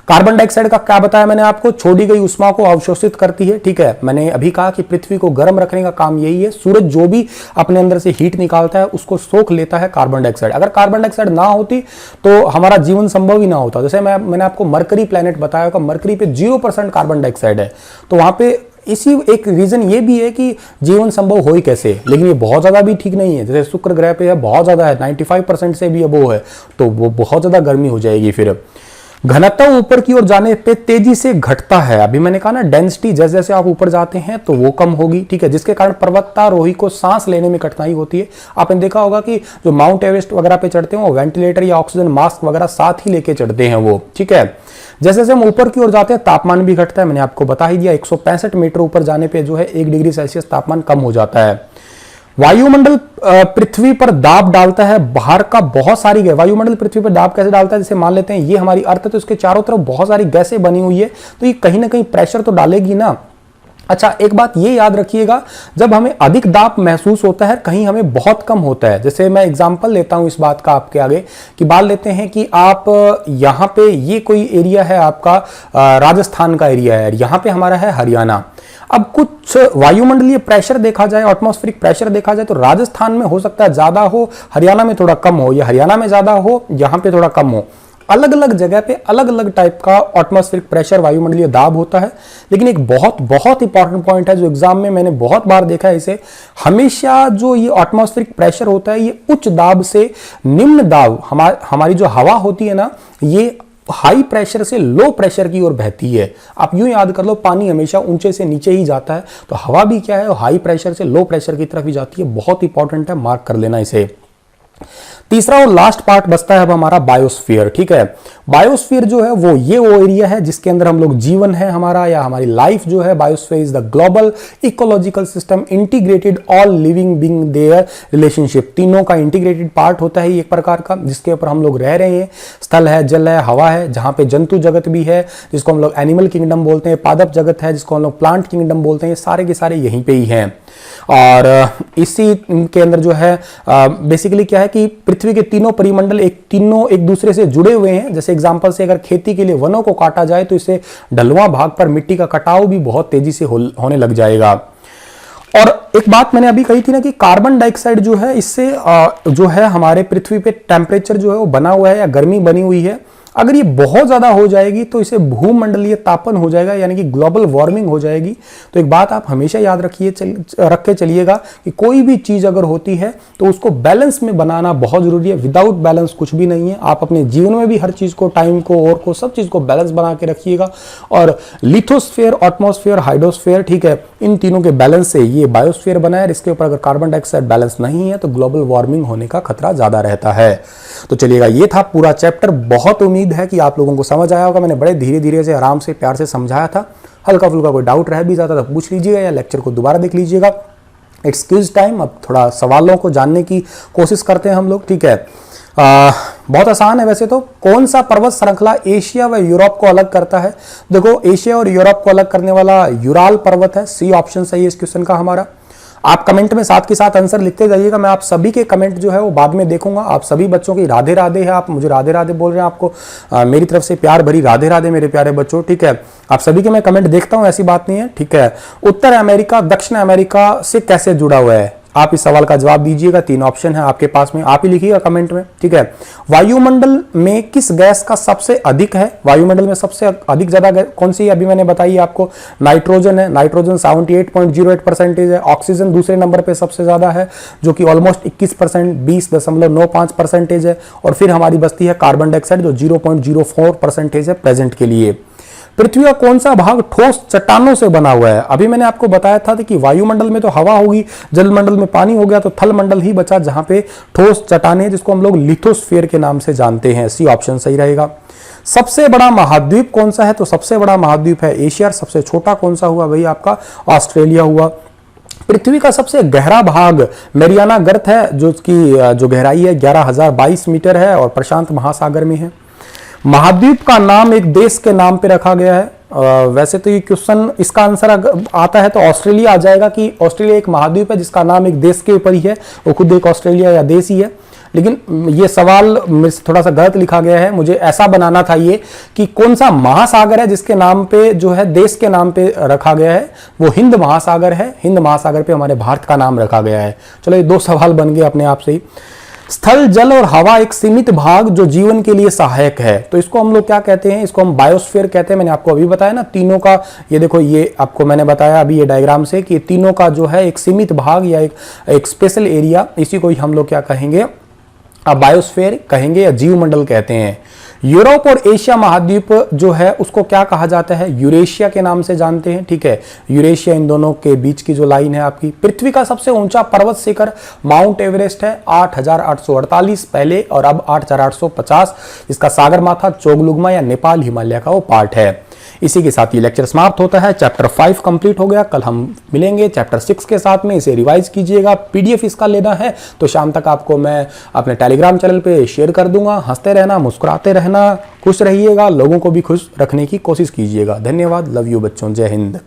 कार्बन डाइऑक्साइड का क्या बताया मैंने आपको, छोड़ी गई उष्मा को अवशोषित करती है। ठीक है, मैंने अभी कहा कि पृथ्वी को गर्म रखने का काम यही है। सूरज जो भी अपने अंदर से हीट निकालता है उसको सोख लेता है कार्बन डाइऑक्साइड। अगर कार्बन डाइऑक्साइड ना होती तो हमारा जीवन संभव ही ना होता। जैसे मैंने आपको मरकरी प्लैनेट बताया होगा, मरकरी पे 0% कार्बन डाइऑक्साइड है, तो वहां पे इसी एक रीजन ये भी है कि जीवन संभव हो ही कैसे। लेकिन ये बहुत ज्यादा भी ठीक नहीं है, जैसे शुक्र ग्रह पे है बहुत ज्यादा है, 95% से भी अबोव है, तो वो बहुत ज्यादा गर्मी हो जाएगी। फिर घनत्व ऊपर की ओर जाने पे तेजी से घटता है। अभी मैंने कहा ना, डेंसिटी जैसे जैसे आप ऊपर जाते हैं तो वो कम होगी। ठीक है, जिसके कारण पर्वतारोही को सांस लेने में कठिनाई होती है। आपने देखा होगा कि जो माउंट एवरेस्ट वगैरह पे चढ़ते हैं वो वेंटिलेटर या ऑक्सीजन मास्क वगैरह साथ ही लेके चढ़ते हैं वो। ठीक है, जैसे जैसे हम ऊपर की ओर जाते हैं तापमान भी घटता है। मैंने आपको बता ही दिया, 165 मीटर ऊपर जाने पे जो है 1 डिग्री सेल्सियस तापमान कम हो जाता है। वायुमंडल पृथ्वी पर दाब डालता है, बाहर का बहुत सारी गैस। वायुमंडल पृथ्वी पर दाब कैसे डालता है, जैसे मान लेते हैं ये हमारी अर्थ है तो इसके चारों तरफ बहुत सारी गैसें बनी हुई है, तो ये कहीं ना कहीं प्रेशर तो डालेगी ना। अच्छा, एक बात ये याद रखिएगा, जब हमें अधिक दाब महसूस होता है कहीं हमें बहुत कम होता है। जैसे मैं एग्जांपल लेता हूं इस बात का आपके आगे कि मान लेते हैं कि आप यहां पे ये कोई एरिया है आपका राजस्थान का एरिया है, यहां पे हमारा है हरियाणा। अब कुछ वायुमंडलीय प्रेशर देखा जाए, एटमॉस्फेरिक प्रेशर देखा जाए तो राजस्थान में हो सकता है ज्यादा हो, हरियाणा में थोड़ा कम हो, या हरियाणा में ज्यादा हो, यहां पे थोड़ा कम हो। अलग अलग जगह पे अलग अलग टाइप का एटमॉस्फेरिक प्रेशर वायुमंडलीय दाब होता है। लेकिन एक बहुत बहुत इंपॉर्टेंट पॉइंट है जो एग्जाम में मैंने बहुत बार देखा है, इसे हमेशा जो ये एटमॉस्फेरिक प्रेशर होता है ये उच्च दाब से निम्न दाब, हमारी जो हवा होती है ना, ये हाई प्रेशर से लो प्रेशर की ओर बहती है। आप यूं याद कर लो, पानी हमेशा ऊंचे से नीचे ही जाता है, तो हवा भी क्या है, हाई प्रेशर से लो प्रेशर की तरफ ही जाती है। बहुत इंपॉर्टेंट है, मार्क कर लेना इसे। तीसरा और लास्ट पार्ट बचता है अब हमारा बायोस्फीयर। ठीक है, बायोस्फीयर जो है वो एरिया है जिसके अंदर हम लोग जीवन है हमारा या हमारी लाइफ जो है। Biosphere is the global ecological system integrated all living being their relationship. तीनों का इंटीग्रेटेड पार्ट होता है एक प्रकार का, जिसके ऊपर हम लोग रह रहे हैं। स्थल है, जल है, हवा है, जहां पे जंतु जगत भी है जिसको हम लोग एनिमल किंगडम बोलते हैं, पादप जगत है जिसको हम लोग प्लांट किंगडम बोलते हैं। ये सारे के सारे यहीं पे ही हैं। और इसी के अंदर जो है बेसिकली क्या है कि पृथ्वी के तीनों परिमंडल तीनों एक दूसरे से जुड़े हुए हैं। जैसे एग्जांपल से अगर खेती के लिए वनों को काटा जाए तो इससे ढलुआ भाग पर मिट्टी का कटाव भी बहुत तेजी से होने लग जाएगा। और एक बात मैंने अभी कही थी ना कि कार्बन डाइऑक्साइड जो है इससे जो है हमारे पृथ्वी पे टेम्परेचर जो है वो बना हुआ है या गर्मी बनी हुई है। अगर ये बहुत ज्यादा हो जाएगी तो इसे भूमंडलीय तापन हो जाएगा, यानी कि ग्लोबल वार्मिंग हो जाएगी। तो एक बात आप हमेशा याद रख के चलिएगा कि कोई भी चीज अगर होती है तो उसको बैलेंस में बनाना बहुत जरूरी है। विदाउट बैलेंस कुछ भी नहीं है। आप अपने जीवन में भी हर चीज को, टाइम को और को, सब चीज को बैलेंस बना के रखिएगा। और लिथोस्फेयर, एटमॉस्फेयर, हाइड्रोस्फेयर, ठीक है, इन तीनों के बैलेंस से ये बायोस्फीयर बना है। इसके ऊपर अगर कार्बन डाइऑक्साइड बैलेंस नहीं है तो ग्लोबल वार्मिंग होने का खतरा ज्यादा रहता है। तो चलिएगा, ये था पूरा चैप्टर। बहुत उम्मीद है कि आप लोगों को समझ आया होगा। मैंने बड़े धीरे धीरे से, आराम से, प्यार से समझाया था। हल्का फुल्का कोई डाउट रह भी जाता तो पूछ लीजिएगा या लेक्चर को दोबारा देख लीजिएगा। It's quiz time. अब थोड़ा सवालों को जानने की कोशिश करते हैं हम लोग। ठीक है, बहुत आसान है वैसे तो। कौन सा पर्वत श्रृंखला एशिया व यूरोप को अलग करता है? देखो, एशिया और यूरोप को अलग करने वाला यूराल पर्वत है। सी ऑप्शन सही है इस क्वेश्चन का हमारा। आप कमेंट में साथ के साथ आंसर लिखते जाइएगा। मैं आप सभी के कमेंट जो है वो बाद में देखूंगा। आप सभी बच्चों की राधे राधे है। आप मुझे राधे राधे बोल रहे हैं, आपको मेरी तरफ से प्यार भरी राधे राधे मेरे प्यारे बच्चों। ठीक है, आप सभी के मैं कमेंट देखता हूं, ऐसी बात नहीं है। ठीक है, उत्तर अमेरिका दक्षिण अमेरिका से कैसे जुड़ा हुआ है? आप इस सवाल का जवाब दीजिएगा। 3 ऑप्शन है आपके पास में, आप ही लिखिएगा कमेंट में। ठीक है, वायुमंडल में किस गैस का सबसे अधिक है? वायुमंडल में सबसे अधिक ज्यादा कौन सी है? अभी मैंने बताई आपको, नाइट्रोजन है। नाइट्रोजन 78.08% है। ऑक्सीजन दूसरे नंबर पे सबसे ज्यादा है जो कि ऑलमोस्ट 21%, 20.95% है। और फिर हमारी बचती है कार्बन डाइऑक्साइड जो 0.04% है प्रेजेंट के लिए। पृथ्वी का कौन सा भाग ठोस चट्टानों से बना हुआ है? अभी मैंने आपको बताया था कि वायुमंडल में तो हवा होगी, जलमंडल में पानी हो गया, तो थल मंडल ही बचा जहां पे ठोस चट्टानें, जिसको हम लोग लिथोस्फीयर के नाम से जानते हैं। सी ऑप्शन सही रहेगा। सबसे बड़ा महाद्वीप कौन सा है? तो सबसे बड़ा महाद्वीप है एशिया। सबसे छोटा कौन सा हुआ? वही आपका ऑस्ट्रेलिया हुआ। पृथ्वी का सबसे गहरा भाग मैरियाना गर्त है, जो उसकी जो गहराई है 11,022 मीटर है और प्रशांत महासागर में है। महाद्वीप का नाम एक देश के नाम पे रखा गया है। वैसे तो ये क्वेश्चन, इसका आंसर आता है तो ऑस्ट्रेलिया आ जाएगा कि ऑस्ट्रेलिया एक महाद्वीप है जिसका नाम एक देश के ऊपर ही है, वो खुद एक ऑस्ट्रेलिया या देश ही है। लेकिन ये सवाल में थोड़ा सा गलत लिखा गया है, मुझे ऐसा बनाना था ये कि कौन सा महासागर है जिसके नाम पे जो है देश के नाम पे रखा गया है, वो हिंद महासागर है। हिंद महासागर पे हमारे भारत का नाम रखा गया है। चलो ये 2 सवाल बन गए अपने आप से ही। स्थल, जल और हवा एक सीमित भाग जो जीवन के लिए सहायक है, तो इसको हम लोग क्या कहते हैं? इसको हम बायोस्फीयर कहते हैं। मैंने आपको अभी बताया ना तीनों का, ये देखो ये आपको मैंने बताया अभी ये डायग्राम से कि तीनों का जो है एक सीमित भाग या एक स्पेशल एरिया, इसी को ही हम लोग क्या कहेंगे? बायोस्फीयर कहेंगे या जीवमंडल कहते हैं। यूरोप और एशिया महाद्वीप जो है उसको क्या कहा जाता है? यूरेशिया के नाम से जानते हैं, ठीक है। यूरेशिया इन दोनों के बीच की जो लाइन है आपकी। पृथ्वी का सबसे ऊंचा पर्वत शिखर माउंट एवरेस्ट है, 8,848 पहले और अब 8,850। इसका सागरमाथा चोगलुग्मा या नेपाल हिमालय का वो पार्ट है। इसी के साथ ये लेक्चर समाप्त होता है। चैप्टर 5 कंप्लीट हो गया। कल हम मिलेंगे चैप्टर 6 के साथ में। इसे रिवाइज कीजिएगा। पीडीएफ इसका लेना है तो शाम तक आपको मैं अपने टेलीग्राम चैनल पे शेयर कर दूंगा। हंसते रहना, मुस्कुराते रहना, खुश रहिएगा, लोगों को भी खुश रखने की कोशिश कीजिएगा। धन्यवाद। लव यू बच्चों। जय हिंद।